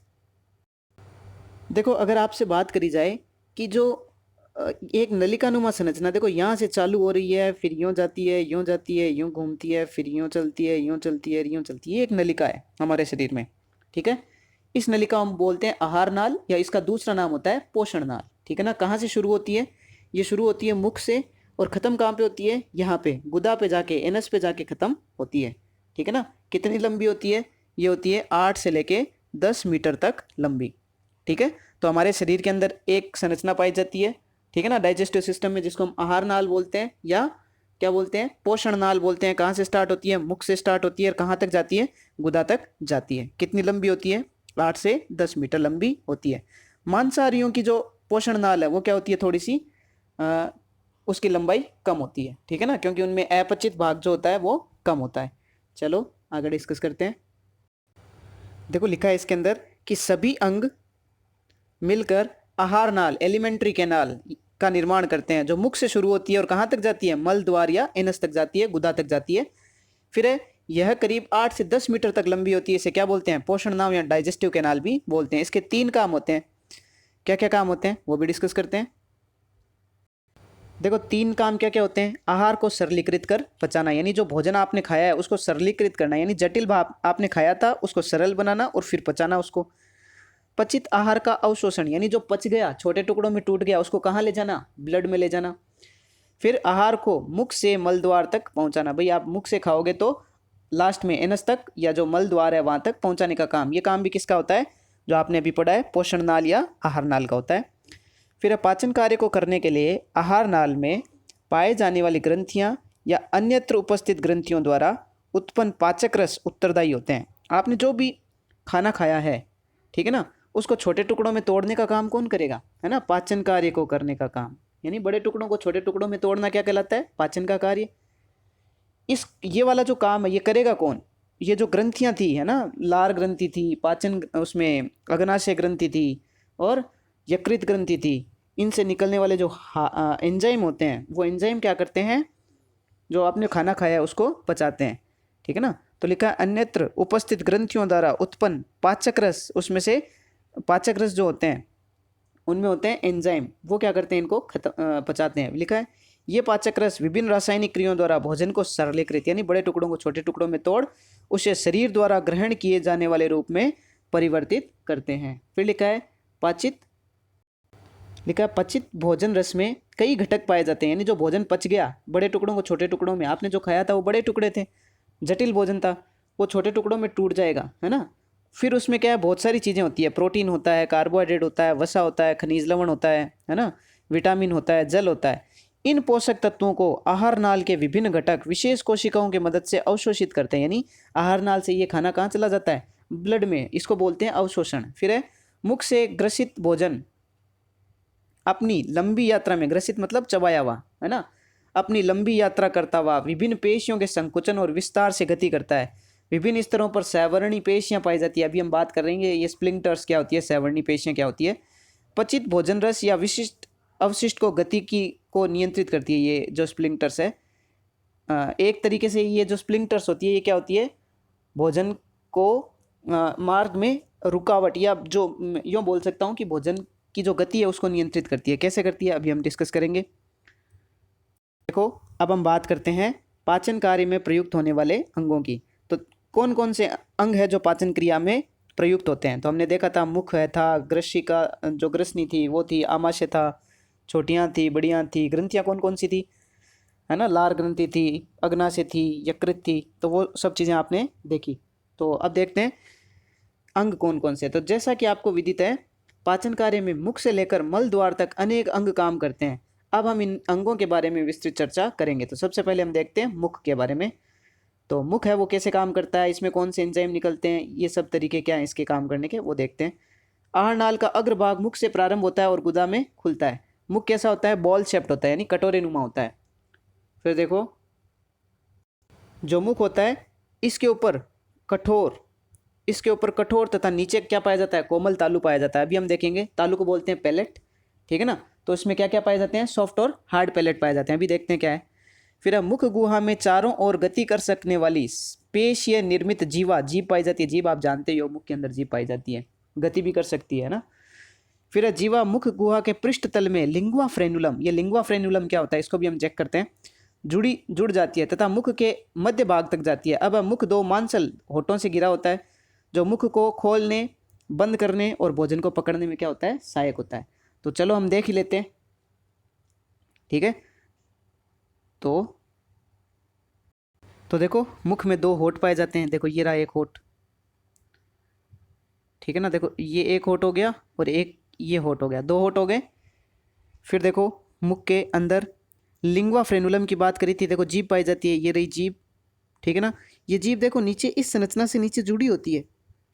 देखो अगर आपसे बात करी जाए कि जो एक नलिकानुमा संरचना, देखो यहाँ से चालू हो रही है, फिर यूँ जाती है, यूँ जाती है, यूँ घूमती है, फिर यूँ चलती है, यूँ चलती है, यूँ चलती है, ये एक नलिका है हमारे शरीर में, ठीक है। इस नलिका हम बोलते हैं आहार नाल, या इसका दूसरा नाम होता है पोषण नाल, ठीक है ना। कहाँ से शुरू होती है? ये शुरू होती है मुख से, और ख़त्म कहाँ पे होती है? यहाँ पे गुदा पे जाके, एनस पे जाके ख़त्म होती है, ठीक है ना। कितनी लंबी होती है? ये होती है 8 से लेके 10 मीटर तक लंबी, ठीक है। तो हमारे शरीर के अंदर एक संरचना पाई जाती है, ठीक है ना, डाइजेस्टिव सिस्टम में, जिसको हम आहार नाल बोलते हैं या क्या बोलते हैं? पोषण नाल बोलते हैं। कहाँ से स्टार्ट होती है? मुख से स्टार्ट होती है, और कहाँ तक जाती है? गुदा तक जाती है। कितनी लंबी होती है? 8 से 10 मीटर लंबी होती है। मांसाहारियों की जो पोषण नाल है वो क्या होती है? थोड़ी सी उसकी लंबाई कम होती है, ठीक है ना, क्योंकि उनमें अपचित भाग जो होता है वो कम होता है। चलो आगे डिस्कस करते हैं। देखो लिखा है इसके अंदर कि सभी अंग मिलकर आहार नाल, एलिमेंट्री कैनाल का निर्माण करते हैं, जो मुख से शुरू होती है और कहाँ तक जाती है? मल द्वार या एनस तक जाती है, गुदा तक जाती है। फिर यह करीब 8 से 10 मीटर तक लंबी होती है। इसे क्या बोलते हैं? पोषण नाल या डाइजेस्टिव कैनाल भी बोलते हैं। इसके 3 काम होते हैं। क्या क्या काम होते हैं वो भी डिस्कस करते हैं। देखो 3 काम क्या क्या होते हैं? आहार को सरलीकृत कर पचाना, यानी जो भोजन आपने खाया है उसको सरलीकृत करना, यानी जटिल भाव आपने खाया था उसको सरल बनाना और फिर पचाना उसको। पचित आहार का अवशोषण, यानी जो पच गया, छोटे टुकड़ों में टूट गया, उसको कहाँ ले जाना? ब्लड में ले जाना। फिर आहार को मुख से मल द्वार तक पहुंचाना, भाई आप मुख से खाओगे तो लास्ट में एनस तक या जो मल द्वार है वहां तक पहुंचाने का काम, ये काम भी किसका होता है? जो आपने अभी पढ़ा है, पोषण नाल या आहार नाल का होता है। फिर पाचन कार्य को करने के लिए आहार नाल में पाए जाने वाली ग्रंथियां या अन्यत्र उपस्थित ग्रंथियों द्वारा उत्पन्न पाचक रस उत्तरदायी होते हैं। आपने जो भी खाना खाया है, ठीक है ना, उसको छोटे टुकड़ों में तोड़ने का काम कौन करेगा? है ना, पाचन कार्य को करने का काम, यानी बड़े टुकड़ों को छोटे टुकड़ों में तोड़ना क्या कहलाता है? पाचन का कार्य। ये वाला जो काम है ये करेगा कौन? ये जो ग्रंथियां थी, है ना, लार ग्रंथि थी, पाचन उसमें अग्नाशय ग्रंथि थी और यकृत ग्रंथि थी, इनसे निकलने वाले जो एंजाइम होते हैं वो एंजाइम क्या करते हैं? जो आपने खाना खाया है उसको पचाते हैं, ठीक है ना। तो लिखा है अन्यत्र उपस्थित ग्रंथियों द्वारा उत्पन्न पाचक रस, उसमें से पाचक रस जो होते हैं उनमें होते हैं एंजाइम, वो क्या करते हैं? इनको पचाते हैं। लिखा है ये पाचक रस विभिन्न रासायनिक क्रियाओं द्वारा भोजन को सरलीकृत, यानी बड़े टुकड़ों को छोटे टुकड़ों में तोड़ उसे शरीर द्वारा ग्रहण किए जाने वाले रूप में परिवर्तित करते हैं। फिर लिखा है पाचित, लिखा है पचित भोजन रस में कई घटक पाए जाते हैं, यानी जो भोजन पच गया बड़े टुकड़ों को छोटे टुकड़ों में, आपने जो खाया था वो बड़े टुकड़े थे, जटिल भोजन था, वो छोटे टुकड़ों में टूट जाएगा, है ना। फिर उसमें क्या है? बहुत सारी चीज़ें होती है, प्रोटीन होता है, कार्बोहाइड्रेट होता है, वसा होता है, खनिज लवण होता है ना, विटामिन होता है, जल होता है। इन पोषक तत्वों को आहार नाल के विभिन्न घटक विशेष कोशिकाओं की मदद से अवशोषित करते हैं, यानी आहार नाल से ये खाना कहाँ चला जाता है? ब्लड में, इसको बोलते हैं अवशोषण। फिर है मुख से ग्रसित भोजन अपनी लंबी यात्रा में, ग्रसित मतलब चबाया हुआ, है ना, अपनी लंबी यात्रा करता हुआ विभिन्न पेशियों के संकुचन और विस्तार से गति करता है। विभिन्न स्तरों पर सैवर्णी पेशियां पाई जाती है। अभी हम बात करेंगे ये स्प्लिंटर्स क्या होती है, सैवर्णी पेशियां क्या होती है। पचित भोजन रस या विशिष्ट अवशिष्ट को गति की को नियंत्रित करती है, ये जो स्प्लिंटर्स है। एक तरीके से ये जो स्प्लिंटर्स होती है ये क्या होती है? भोजन को मार्ग में रुकावट, या जो यूँ बोल सकता हूँ कि भोजन की जो गति है उसको नियंत्रित करती है। कैसे करती है अभी हम डिस्कस करेंगे। देखो अब हम बात करते हैं पाचन कार्य में प्रयुक्त होने वाले अंगों की। तो कौन कौन से अंग है जो पाचन क्रिया में प्रयुक्त होते हैं? तो हमने देखा था मुख है था, ग्रसिका जो ग्रसनी थी वो थी, आमाशय था, छोटियाँ थी, बड़ियाँ थी, ग्रंथियाँ कौन कौन सी थी, है ना, लार ग्रंथि थी, अग्नाशय थी, यकृत थी, तो वो सब चीज़ें आपने देखी। तो अब देखते हैं अंग कौन कौन से। तो जैसा कि आपको विदित है, पाचन कार्य में मुख से लेकर मल द्वार तक अनेक अंग काम करते हैं। अब हम इन अंगों के बारे में विस्तृत चर्चा करेंगे। तो सबसे पहले हम देखते हैं मुख के बारे में। तो मुख है वो कैसे काम करता है, इसमें कौन से एंजाइम निकलते हैं, ये सब तरीके क्या हैं इसके काम करने के, वो देखते हैं। आहार नाल का अग्रभाग मुख से प्रारंभ होता है और गुदा में खुलता है। मुख कैसा होता है, बॉल शेप्ड होता है, यानी कटोरे नुमा होता है। फिर देखो जो मुख होता है इसके ऊपर कठोर, इसके ऊपर कठोर तथा नीचे क्या पाया जाता है, कोमल तालु पाया जाता है। अभी हम देखेंगे तालु को बोलते हैं पैलेट, ठीक है ना। तो इसमें क्या क्या पाए जाते हैं, सॉफ्ट और हार्ड पैलेट पाए जाते हैं। अभी देखते हैं क्या है। फिर हम मुख गुहा में चारों ओर गति कर सकने वाली पेशीय निर्मित जीवा, जीभ पाई जाती है। जीभ आप जानते ही हो, मुख के अंदर जीभ पाई जाती है, गति भी कर सकती है ना। फिर जीवा मुख गुहा के पृष्ठ तल में लिंगुआ फ्रेनुलम, ये लिंगुआ फ्रेनुलम क्या होता है इसको भी हम चेक करते हैं, जुड़ जाती है तथा मुख के मध्य भाग तक जाती है। अब मुख दो मांसल होठों से घिरा होता है, जो मुख को खोलने, बंद करने और भोजन को पकड़ने में क्या होता है, सहायक होता है। तो चलो हम देख ही लेते हैं, ठीक है। तो देखो मुख में दो होठ पाए जाते हैं। देखो ये रहा एक होठ, ठीक है ना। देखो ये एक होठ हो गया और एक ये होठ हो गया, दो होठ हो गए। फिर देखो मुख के अंदर लिंगुआ फ्रेनुलम की बात करी थी, देखो जीभ पाई जाती है, ये रही जीभ, ठीक है ना। ये जीभ देखो नीचे इस संरचना से नीचे जुड़ी होती है,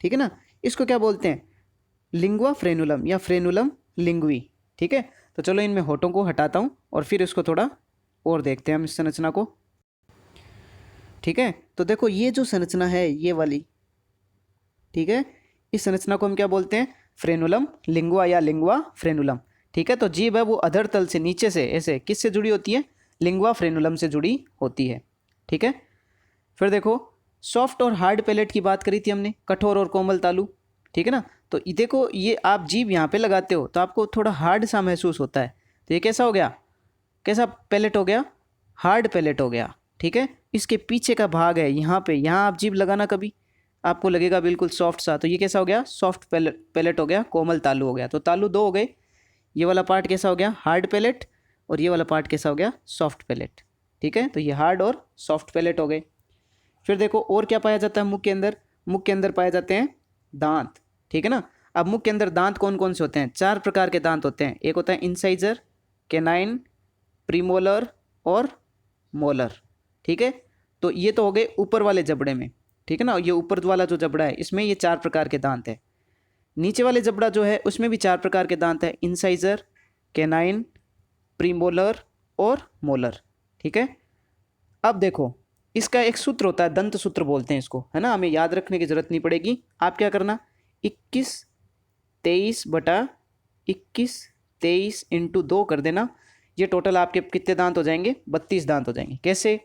ठीक है ना। इसको क्या बोलते हैं, लिंगुआ फ्रेनुलम या फ्रेनुलम लिंगुई, ठीक है। तो चलो इनमें होठों को हटाता हूँ और फिर इसको थोड़ा और देखते हैं हम इस संरचना को, ठीक है। तो देखो ये जो संरचना है ये वाली, ठीक है, इस संरचना को हम क्या बोलते हैं, फ्रेनुलम लिंगुआ या लिंगुआ फ्रेनुलम, ठीक है। तो जीभ है वो अधर तल से नीचे से ऐसे किससे जुड़ी होती है, लिंगुआ फ्रेनुलम से जुड़ी होती है, ठीक है। फिर देखो सॉफ्ट और हार्ड पैलेट की बात करी थी हमने, कठोर और कोमल तालु, ठीक है ना। तो ये देखो ये आप जीभ यहाँ पे लगाते हो तो आपको थोड़ा हार्ड सा महसूस होता है। तो ये कैसा हो गया, कैसा पैलेट हो गया, हार्ड पैलेट हो गया, ठीक है। इसके पीछे का भाग है यहाँ पे, यहाँ आप जीभ लगाना कभी आपको लगेगा बिल्कुल सॉफ्ट सा, तो ये कैसा हो गया, सॉफ्ट पैलेट हो गया, कोमल तालु हो गया। तो तालु दो हो गए, ये वाला पार्ट कैसा हो गया, हार्ड पैलेट, और ये वाला पार्ट कैसा हो गया, सॉफ्ट पैलेट, ठीक है। तो ये हार्ड और सॉफ्ट पैलेट हो गए। फिर देखो और क्या पाया जाता है मुख के अंदर, मुख के अंदर पाए जाते हैं दांत, ठीक है ना। अब मुख के अंदर दांत कौन कौन से होते हैं, चार प्रकार के दांत होते हैं। एक होता है इंसाइजर, कैनाइन, प्रीमोलर और मोलर, ठीक है। तो ये तो हो गए ऊपर वाले जबड़े में, ठीक है ना। ये ऊपर वाला जो जबड़ा है इसमें ये चार प्रकार के दांत है। नीचे वाले जबड़ा जो है उसमें भी चार प्रकार के दांत है, इंसाइजर, कैनाइन, प्रीमोलर और मोलर, ठीक है। अब देखो इसका एक सूत्र होता है, दंत सूत्र बोलते हैं इसको, है ना, हमें याद रखने की जरूरत नहीं पड़ेगी। आप क्या करना, 21 इंटू 2 कर देना, ये टोटल आपके कितने दांत हो जाएंगे, 32 दांत हो जाएंगे। कैसे,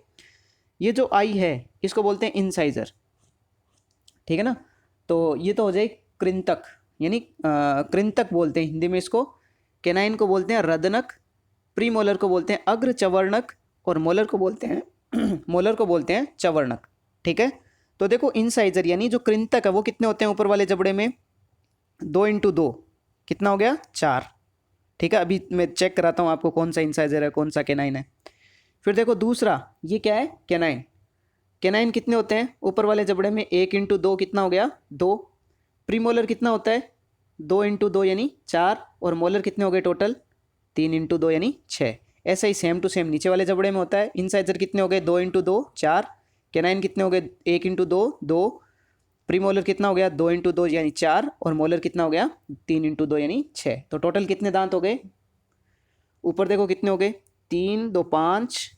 ये जो आई है इसको बोलते हैं इंसाइजर, ठीक है ना। तो ये तो हो जाए कृंतक, यानी कृंतक बोलते हैं हिंदी में इसको। कैनाइन को बोलते हैं रदनक, प्रीमोलर को बोलते हैं अग्र चवर्णक और मोलर को बोलते हैं मोलर को बोलते हैं चवर्णक, ठीक है। तो देखो इंसाइजर यानी जो कृंतक है वो कितने होते हैं ऊपर वाले जबड़े में, 2 इंटू 2 कितना हो गया, 4, ठीक है। अभी मैं चेक कराता हूँ आपको कौन सा इंसाइजर है कौन सा कैनाइन है। फिर देखो दूसरा ये क्या है, कैनाइन, कैनाइन कितने होते हैं ऊपर वाले जबड़े में, 1 इंटू 2 कितना हो गया, 2। प्रीमोलर कितना होता है, 2 इंटू 2 यानी 4, और मोलर कितने हो गए टोटल, 3 इंटू 2 यानी 6। ऐसा ही सेम टू सेम नीचे वाले जबड़े में होता है। इंसाइजर कितने हो गए, 2 इंटू 2 4, कैनाइन कितने हो गए, 1 इंटू 2 2, प्रीमोलर कितना हो गया, 2 इंटू 2 यानी 4, और मोलर कितना हो गया, 3 इंटू 2 यानी 6। तो टोटल कितने दांत हो गए, ऊपर देखो कितने हो गए, 3 2 5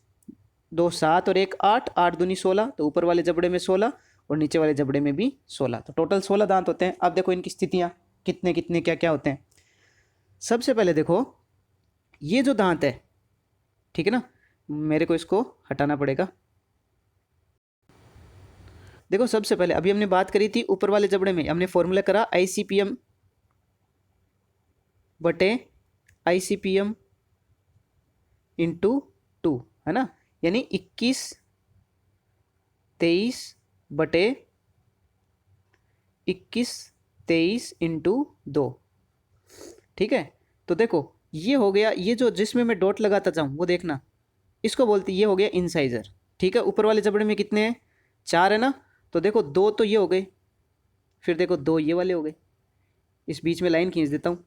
2 7 और 1 8, 8 दूनी 16, तो ऊपर वाले जबड़े में 16 और नीचे वाले जबड़े में भी 16, तो टोटल 16 दांत होते हैं। अब देखो इनकी स्थितियाँ कितने कितने क्या क्या होते हैं। सबसे पहले देखो ये जो दांत है, ठीक है ना, मेरे को इसको हटाना पड़ेगा। देखो सबसे पहले अभी हमने बात करी थी ऊपर वाले जबड़े में, हमने फॉर्मूला करा ICPM बटे ICPM इंटू 2, है ना, यानी 21 23 बटे 21 23 इंटू 2, ठीक है। तो देखो ये हो गया, ये जो जिसमें मैं डॉट लगाता जाऊँ वो देखना, इसको बोलते, ये हो गया इंसाइजर। ठीक है, ऊपर वाले जबड़े में कितने हैं, 4 है ना। तो देखो 2 तो ये हो गए, फिर देखो 2 ये वाले हो गए, इस बीच में लाइन खींच देता हूँ।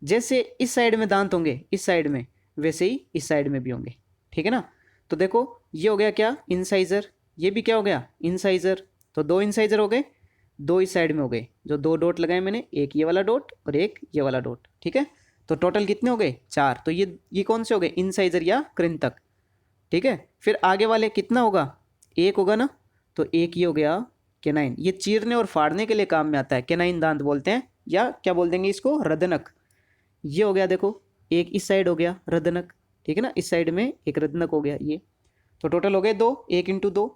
जैसे इस साइड में दांत होंगे इस साइड में, वैसे ही इस साइड में भी होंगे। ठीक है ना। तो देखो ये हो गया क्या, इंसाइजर, ये भी क्या हो गया, इंसाइजर। तो 2 इंसाइजर हो गए, 2 इस साइड में हो गए, जो 2 डॉट लगाए मैंने, एक ये वाला डॉट और एक ये वाला डॉट। ठीक है, तो टोटल कितने हो गए, 4। तो ये कौन से हो गए, इंसाइजर या कृंतक। ठीक है, फिर आगे वाले कितना होगा, 1 होगा ना। तो एक ये हो गया केनाइन, ये चीरने और फाड़ने के लिए काम में आता है, केनाइन दांत बोलते हैं, या क्या बोल देंगे इसको, रदनक। ये हो गया देखो, एक इस साइड हो गया रदनक। ठीक है ना, इस साइड में एक रदनक हो गया ये। तो टोटल हो गए 2, 1 इंटू 2।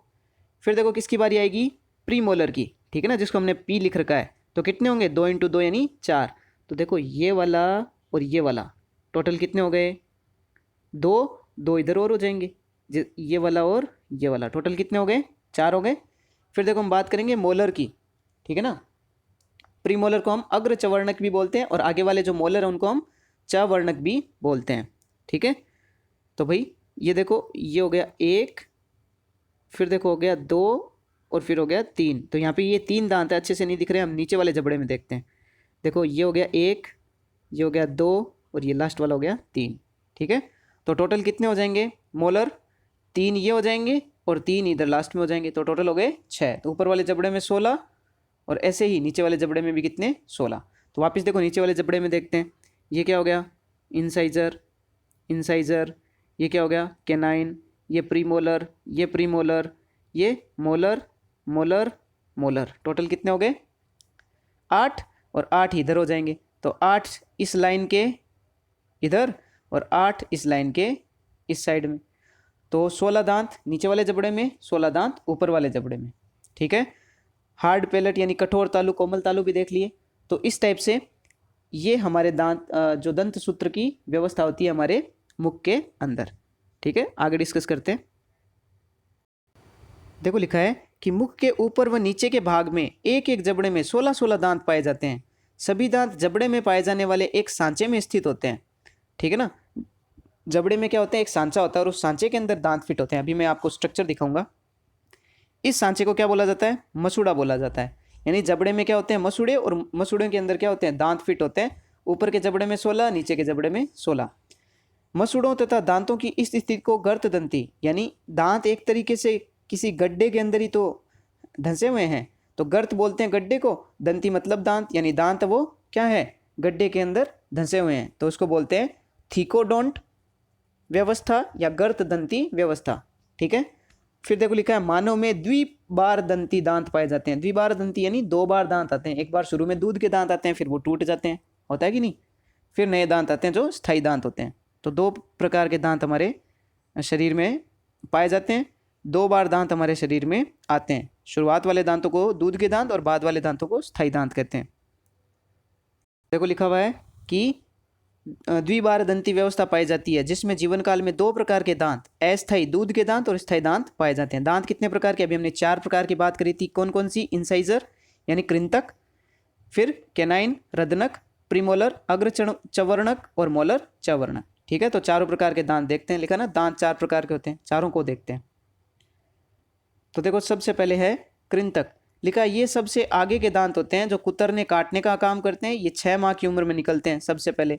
फिर देखो किसकी बारी आएगी, प्रीमोलर की। ठीक है ना, जिसको हमने पी लिख रखा है। तो कितने होंगे, 2 इंटू 2 यानी 4। तो देखो ये वाला और ये वाला टोटल कितने हो गए, 2, 2 इधर और हो जाएंगे, ये वाला और ये वाला टोटल कितने हो गए, 4 हो गए। फिर देखो हम बात करेंगे मोलर की। ठीक है ना, प्रीमोलर को हम अग्र चवर्णक भी बोलते हैं, और आगे वाले जो मोलर हैं उनको हम चवर्णक भी बोलते हैं। ठीक है, तो भाई ये देखो ये हो गया 1, फिर देखो हो गया 2, और फिर हो गया 3। तो यहाँ पे ये 3 दांत है, अच्छे से नहीं दिख रहे, हम नीचे वाले जबड़े में देखते हैं। देखो ये हो गया 1, ये हो गया 2, और ये लास्ट वाला हो गया 3। ठीक है, तो टोटल कितने हो जाएंगे मोलर, 3 ये हो जाएंगे और 3 इधर लास्ट में हो जाएंगे, तो टोटल हो गए 6। तो ऊपर वाले जबड़े में 16, और ऐसे ही नीचे वाले जबड़े में भी कितने, 16। तो वापस देखो नीचे वाले जबड़े में देखते हैं, ये क्या हो गया, इंसाइजर, इंसाइजर, ये क्या हो गया, केनाइन, ये प्रीमोलर, ये प्रीमोलर, ये मोलर, मोलर, मोलर। टोटल कितने हो गए, 8, और 8 इधर हो जाएंगे। तो 8 इस लाइन के इधर, और 8 इस लाइन के इस साइड में। तो 16 दांत नीचे वाले जबड़े में, 16 दांत ऊपर वाले जबड़े में। ठीक है, हार्ड पैलेट यानी कठोर तालु, कोमल तालु भी देख लिए। तो इस टाइप से ये हमारे दांत जो दंत सूत्र की व्यवस्था होती है हमारे मुख के अंदर। ठीक है, आगे डिस्कस करते हैं। देखो लिखा है कि मुख के ऊपर व नीचे के भाग में एक एक जबड़े में 16-16 दांत पाए जाते हैं। सभी दांत जबड़े में पाए जाने वाले एक सांचे में स्थित होते हैं। ठीक है ना, जबड़े में क्या होता है, एक सांचा होता है, और उस सांचे के अंदर दांत फिट होते हैं। अभी मैं आपको स्ट्रक्चर दिखाऊंगा। इस सांचे को क्या बोला जाता है, मसूड़ा बोला जाता है। यानी जबड़े में क्या होते हैं, मसूड़े, और मसूड़े के अंदर क्या होते हैं, दांत फिट होते हैं। ऊपर के जबड़े में 16, नीचे के जबड़े में 16। मसूड़ों तथा दांतों की इस स्थिति को गर्त दंती, यानी दांत एक तरीके से किसी गड्ढे के अंदर ही तो धंसे हुए हैं, तो गर्त बोलते हैं गड्ढे को, दंती मतलब दांत, यानी दांत वो क्या है, गड्ढे के अंदर धंसे हुए हैं, तो उसको बोलते हैं थीकोडोंट व्यवस्था या गर्त दंती व्यवस्था। ठीक है, फिर देखो लिखा है मानव में द्विबार दंती दांत पाए जाते हैं। द्विबार दंती यानी 2 बार दांत आते हैं, एक बार शुरू में दूध के दांत आते हैं, फिर वो टूट जाते हैं, होता है कि नहीं, फिर नए दांत आते हैं जो स्थायी दांत होते हैं। तो 2 प्रकार के दांत हमारे शरीर में पाए जाते हैं, 2 बार दांत हमारे शरीर में आते हैं। शुरुआत वाले दांतों को दूध के दांत और बाद वाले दांतों को स्थायी दांत कहते हैं। देखो लिखा हुआ है कि द्विबार दंती व्यवस्था पाई जाती है, जिसमें जीवन काल में 2 प्रकार के दांत, अस्थायी दूध के दांत और स्थायी दांत पाए जाते हैं। दांत कितने प्रकार के, अभी हमने 4 प्रकार की बात करी थी, कौन कौन सी, इंसाइजर यानी कृंतक, फिर केनाइन रदनक, प्रीमोलर अग्र चवर्णक, और मोलर चवर्णक। ठीक है, तो 4 प्रकार के दांत देखते हैं, लिखा ना दांत 4 प्रकार के होते हैं, चारों को देखते हैं। तो देखो सबसे पहले है कृंतक, लिखा ये सबसे आगे के दांत होते हैं जो कुतरने काटने का काम करते हैं, ये 6 माह की उम्र में निकलते हैं सबसे पहले।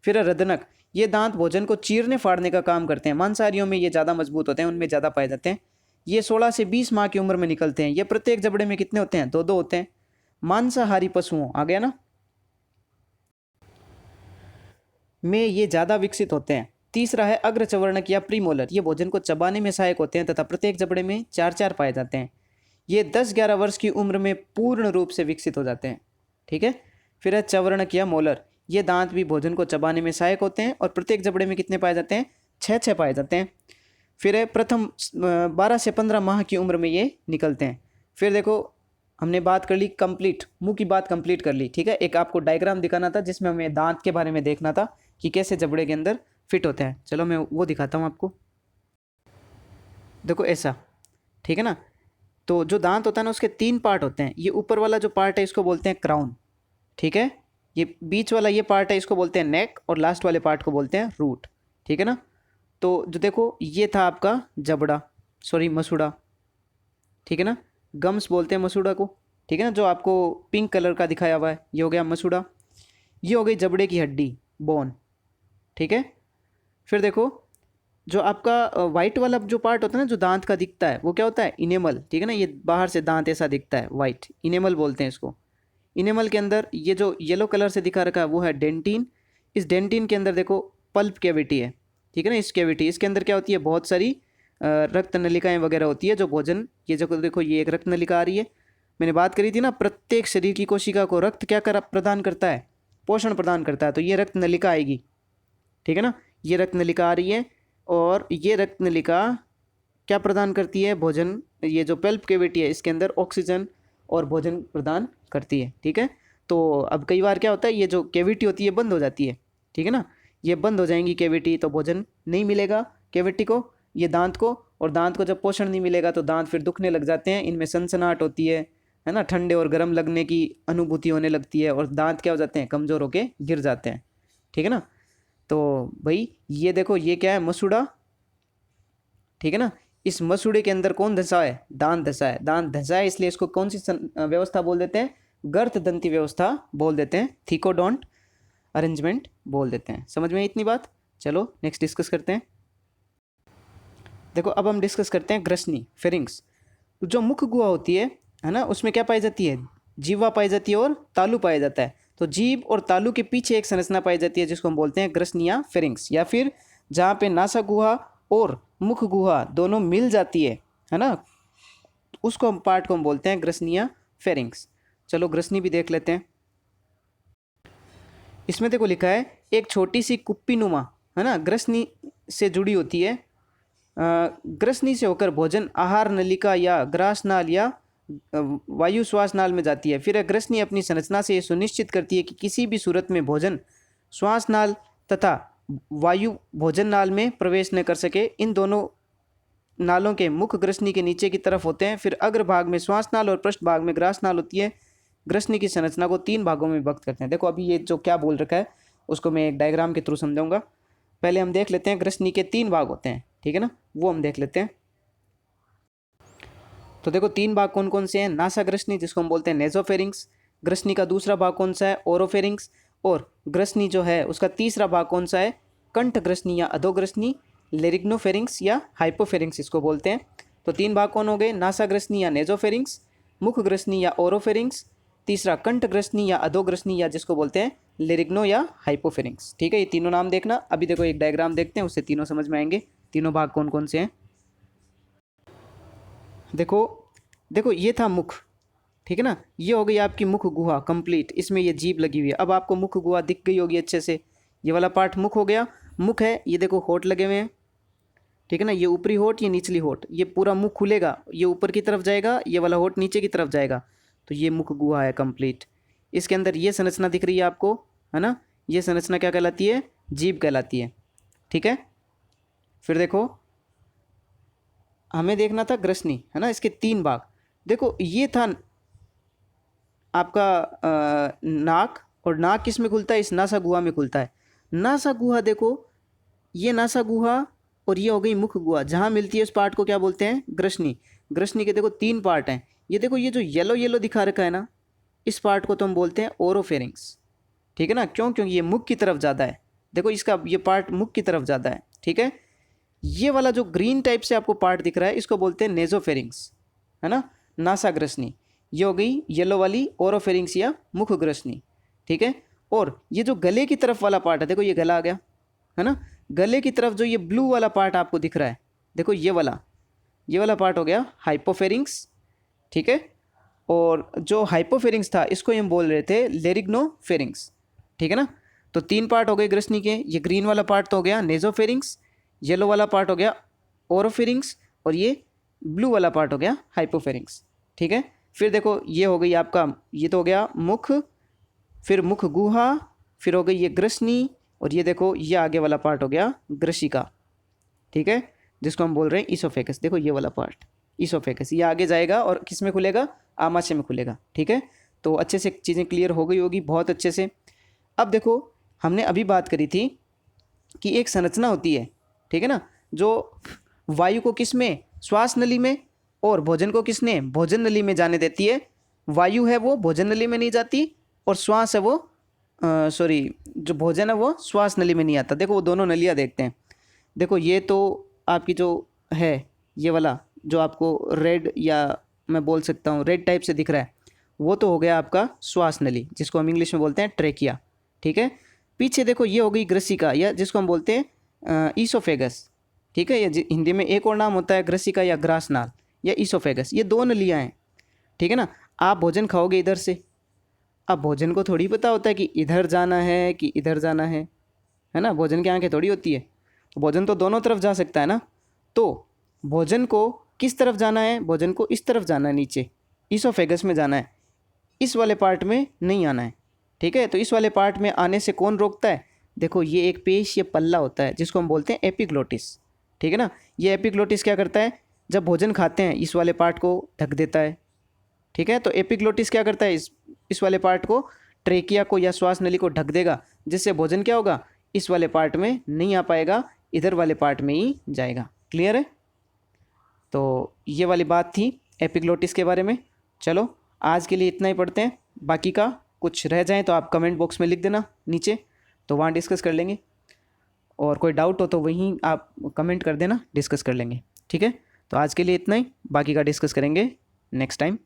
फिर रदनक, ये दांत भोजन को चीरने फाड़ने का काम करते हैं, मांसाहारियों में ये ज़्यादा मजबूत होते हैं, उनमें ज़्यादा पाए जाते हैं। ये 16 से 20 माह की उम्र में निकलते हैं, ये प्रत्येक जबड़े में कितने होते हैं, 2-2 होते हैं। मांसाहारी पशुओं, आ गया ना, में ये ज़्यादा विकसित होते हैं। तीसरा है अग्रचवर्णक या प्रीमोलर, ये भोजन को चबाने में सहायक होते हैं तथा प्रत्येक जबड़े में 4-4 पाए जाते हैं। ये 10-11 वर्ष की उम्र में पूर्ण रूप से विकसित हो जाते हैं। ठीक है, फिर है चवर्णक या मोलर, ये दांत भी भोजन को चबाने में सहायक होते हैं और प्रत्येक जबड़े में कितने पाए जाते हैं, 6-6 पाए जाते हैं। फिर है प्रथम 12 से 15 माह की उम्र में ये निकलते हैं। फिर देखो हमने बात कर ली कंप्लीट, मुंह की बात कंप्लीट कर ली। ठीक है, एक आपको डायग्राम दिखाना था जिसमें हमें दांत के बारे में देखना था कि कैसे जबड़े के अंदर फिट होते हैं। चलो मैं वो दिखाता हूँ आपको। देखो ऐसा, ठीक है ना, तो जो दांत होता है ना उसके 3 पार्ट होते हैं। ये ऊपर वाला जो पार्ट है इसको बोलते हैं क्राउन। ठीक है, ये बीच वाला ये पार्ट है, इसको बोलते हैं नेक, और लास्ट वाले पार्ट को बोलते हैं रूट। ठीक है ना। तो जो देखो ये था आपका जबड़ा, सॉरी मसूड़ा। ठीक है ना, गम्स बोलते हैं मसूड़ा को। ठीक है ना, जो आपको पिंक कलर का दिखाया हुआ है ये हो गया मसूड़ा। ये हो गई जबड़े की हड्डी, बोन। ठीक है। फिर देखो जो आपका वाइट वाला जो पार्ट होता है ना, जो दांत का दिखता है, वो क्या होता है? इनेमल। ठीक है ना, ये बाहर से दांत ऐसा दिखता है, वाइट, इनेमल बोलते हैं इसको। इनेमल के अंदर ये जो येलो कलर से दिखा रखा है वो है डेंटिन। इस डेंटिन के अंदर देखो पल्प कैविटी है। ठीक है ना, इस कैविटी, इसके अंदर क्या होती है? बहुत सारी रक्त नलिकाएं वगैरह होती है जो भोजन, ये जो देखो ये एक रक्त नलिका आ रही है। मैंने बात करी थी ना, प्रत्येक शरीर की कोशिका को रक्त क्या प्रदान करता है? पोषण प्रदान करता है। तो ये रक्त नलिका आएगी। ठीक है ना, ये रक्त नलिका आ रही है, और ये रक्त नलिका क्या प्रदान करती है? भोजन, ये जो पल्प कैविटी है इसके अंदर ऑक्सीजन और भोजन प्रदान करती है। ठीक है। तो अब कई बार क्या होता है, ये जो कैविटी होती है बंद हो जाती है। ठीक है ना, ये बंद हो जाएंगी कैविटी, तो भोजन नहीं मिलेगा कैविटी को, ये दांत को, और दांत को जब पोषण नहीं मिलेगा तो दांत फिर दुखने लग जाते हैं, इनमें सनसनाहट होती है ना, ठंडे और गर्म लगने की अनुभूति होने लगती है, और दांत क्या हो जाते हैं? कमज़ोर होके गिर जाते हैं। ठीक है ना। तो भाई ये देखो ये क्या है? मसूड़ा। ठीक है ना, इस मसूड़े के अंदर कौन धंसा है? दांत धंसा है। दांत धंसा है इसलिए इसको कौन सी व्यवस्था बोल देते हैं? गर्त दंती व्यवस्था बोल देते हैं, थीकोडोंट अरेंजमेंट बोल देते हैं। समझ में इतनी बात? चलो नेक्स्ट डिस्कस करते हैं। देखो अब हम डिस्कस करते हैं ग्रसनी, फेरिंग्स। जो मुख गुहा होती है ना, उसमें क्या पाई जाती है? जीवा पाई जाती है और तालु पाया जाता है। तो जीभ और तालु के पीछे एक संरचना पाई जाती है जिसको हम बोलते हैं ग्रसनिया फेरिंग्स, या फिर जहाँ पे नासा गुहा और मुख गुहा दोनों मिल जाती है ना, उसको हम पार्ट को हम बोलते हैं ग्रसनिया फेरिंग्स। चलो ग्रसनी भी देख लेते हैं। इसमें देखो लिखा है एक छोटी सी कुप्पी नुमा, है ना, ग्रसनी से जुड़ी होती है। ग्रसनी से होकर भोजन आहार नलिका या ग्रास नाल या वायु श्वास नाल में जाती है। फिर ग्रसनी अपनी संरचना से ये सुनिश्चित करती है कि किसी भी सूरत में भोजन श्वास नाल तथा वायु भोजन नाल में प्रवेश न कर सके। इन दोनों नालों के मुख ग्रसनी के नीचे की तरफ होते हैं। फिर अग्र भाग में श्वास नाल और पृष्ठ भाग में ग्रास नाल होती है। ग्रसनी की संरचना को 3 भागों में विभक्त करते हैं। देखो अभी ये जो क्या बोल रखा है उसको मैं एक डायग्राम के थ्रू समझाऊंगा। पहले हम देख लेते हैं ग्रसनी के 3 भाग होते हैं। ठीक है ना, वो हम देख लेते हैं। तो देखो 3 भाग कौन कौन से हैं? नासा ग्रसनी जिसको हम बोलते हैं नेजोफेरिंग्स, ग्रसनी का दूसरा भाग कौन सा है? ओरोफेरिंग्स, और ग्रसनी जो है उसका तीसरा भाग कौन सा है? कंठ ग्रसनी या अधोग्रसनी, लेरिग्नोफेरिंग्स या हाइपोफेरिंग्स इसको बोलते हैं। तो 3 भाग कौन हो गए? नासा ग्रसनी या नेजोफेरिंग्स, मुख ग्रसनी या ओरोफेरिंग्स, तीसरा कंठ ग्रसनी या अधोग्रसनी या जिसको बोलते हैं लेरिग्नो या हाइपोफेरिंग्स। ठीक है, ये तीनों नाम देखना। अभी देखो एक डायग्राम देखते हैं, उससे तीनों समझ में आएंगे, तीनों भाग कौन कौन से हैं। देखो देखो ये था मुख। ठीक है ना, ये हो गई आपकी मुख गुहा कंप्लीट, इसमें ये जीभ लगी हुई है। अब आपको मुख गुहा दिख गई होगी अच्छे से। ये वाला पार्ट मुख हो गया। मुख है, ये देखो होठ लगे हुए हैं। ठीक है ना, ये ऊपरी होठ, ये निचली होठ, ये पूरा मुख खुलेगा, ये ऊपर की तरफ जाएगा, ये वाला होठ नीचे की तरफ जाएगा। तो ये मुख गुहा है कंप्लीट। इसके अंदर ये संरचना दिख रही है आपको, है ना, ये संरचना क्या कहलाती है? जीभ कहलाती है। ठीक है। फिर देखो हमें देखना था ग्रसनी, है ना, इसके 3 भाग। देखो ये था आपका नाक, और नाक किस में खुलता है? इस नासा गुहा में खुलता है। नासा गुहा देखो, ये नासा गुहा और ये हो गई मुख गुहा, जहाँ मिलती है उस पार्ट को क्या बोलते हैं? ग्रसनी। ग्रसनी के देखो 3 पार्ट हैं। ये देखो ये जो येलो येलो दिखा रखा है ना, इस पार्ट को तो हम बोलते हैं ओरोफेरिंग्स। ठीक है ना, क्यों? क्योंकि ये मुख की तरफ ज़्यादा है। देखो इसका ये पार्ट मुख की तरफ ज़्यादा है। ठीक है। ये वाला जो ग्रीन टाइप से आपको पार्ट दिख रहा है इसको बोलते हैं नेजोफेरिंग्स, है ना, नासा ग्रसनी। ये हो गई येलो वाली ओरोफेरिंग्स या मुख ग्रसनी। ठीक है। और ये जो गले की तरफ वाला पार्ट है, देखो ये गला आ गया, है ना, गले की तरफ जो ये ब्लू वाला पार्ट आपको दिख रहा है, देखो ये वाला पार्ट हो गया हाइपोफेरिंग्स। ठीक है। और जो हाइपोफेरिंग्स था इसको हम बोल रहे थे लेरिग्नोफेरिंग्स। ठीक है ना। तो 3 पार्ट हो गए ग्रसनी के। ये ग्रीन वाला पार्ट तो हो गया नेजोफेरिंग्स, येलो वाला पार्ट हो गया ओरोफेरिंग्स, और ये ब्लू वाला पार्ट हो गया हाइपोफेरिंग्स। ठीक है। फिर देखो ये हो गई आपका, ये तो हो गया मुख, फिर मुख गुहा, फिर हो गई ये ग्रसनी, और ये देखो ये आगे वाला पार्ट हो गया ग्रशिका। ठीक है, जिसको हम बोल रहे हैं ईसोफेगस। देखो ये वाला पार्ट ईसोफेगस, ये आगे जाएगा और किस में खुलेगा? आमाशय में खुलेगा। ठीक है। तो अच्छे से चीज़ें क्लियर हो गई होगी बहुत अच्छे से। अब देखो, हमने अभी बात करी थी कि एक संरचना होती है, ठीक है ना, जो वायु को किस में, श्वास नली में, और भोजन को किसने, भोजन नली में जाने देती है। वायु है वो भोजन नली में नहीं जाती, और श्वास है वो जो भोजन है वो श्वास नली में नहीं आता। देखो वो दोनों नलियाँ देखते हैं। देखो ये तो आपकी जो है, ये वाला जो आपको रेड, या मैं बोल सकता हूँ रेड टाइप से दिख रहा है, वो तो हो गया आपका श्वास नली, जिसको हम इंग्लिश में बोलते हैं ट्रेकिया, ठीक है। पीछे देखो ये हो गई ग्रसिका, या जिसको हम बोलते हैं ईसोफेगस, ठीक है। ये हिंदी में एक और नाम होता है ग्रसिका या ग्रासनाल या ईसोफेगस। ये दो नलियाँ हैं, ठीक है ना। आप भोजन खाओगे इधर से, अब भोजन को थोड़ी पता होता है कि इधर जाना है कि इधर जाना है ना। भोजन की आंखें थोड़ी होती है, भोजन तो दोनों तरफ जा सकता है ना। तो भोजन को किस तरफ जाना है, भोजन को इस तरफ जाना है, नीचे ईसोफेगस में जाना है, इस वाले पार्ट में नहीं आना है, ठीक है। तो इस वाले पार्ट में आने से कौन रोकता है, देखो ये एक पेश या पल्ला होता है जिसको हम बोलते हैं एपिग्लोटिस, ठीक है ना। ये एपिग्लोटिस क्या करता है, जब भोजन खाते हैं इस वाले पार्ट को ढक देता है, ठीक है। तो एपिग्लोटिस क्या करता है, इस वाले पार्ट को, ट्रेकिया को या श्वास नली को ढक देगा, जिससे भोजन क्या होगा, इस वाले पार्ट में नहीं आ पाएगा, इधर वाले पार्ट में ही जाएगा। क्लियर है। तो ये वाली बात थी एपिग्लोटिस के बारे में। चलो आज के लिए इतना ही पढ़ते हैं, बाकी का कुछ रह जाए तो आप कमेंट बॉक्स में लिख देना नीचे, तो वहाँ डिस्कस कर लेंगे, और कोई डाउट हो तो वहीं आप कमेंट कर देना, डिस्कस कर लेंगे, ठीक है। तो आज के लिए इतना ही, बाकी का डिस्कस करेंगे नेक्स्ट टाइम।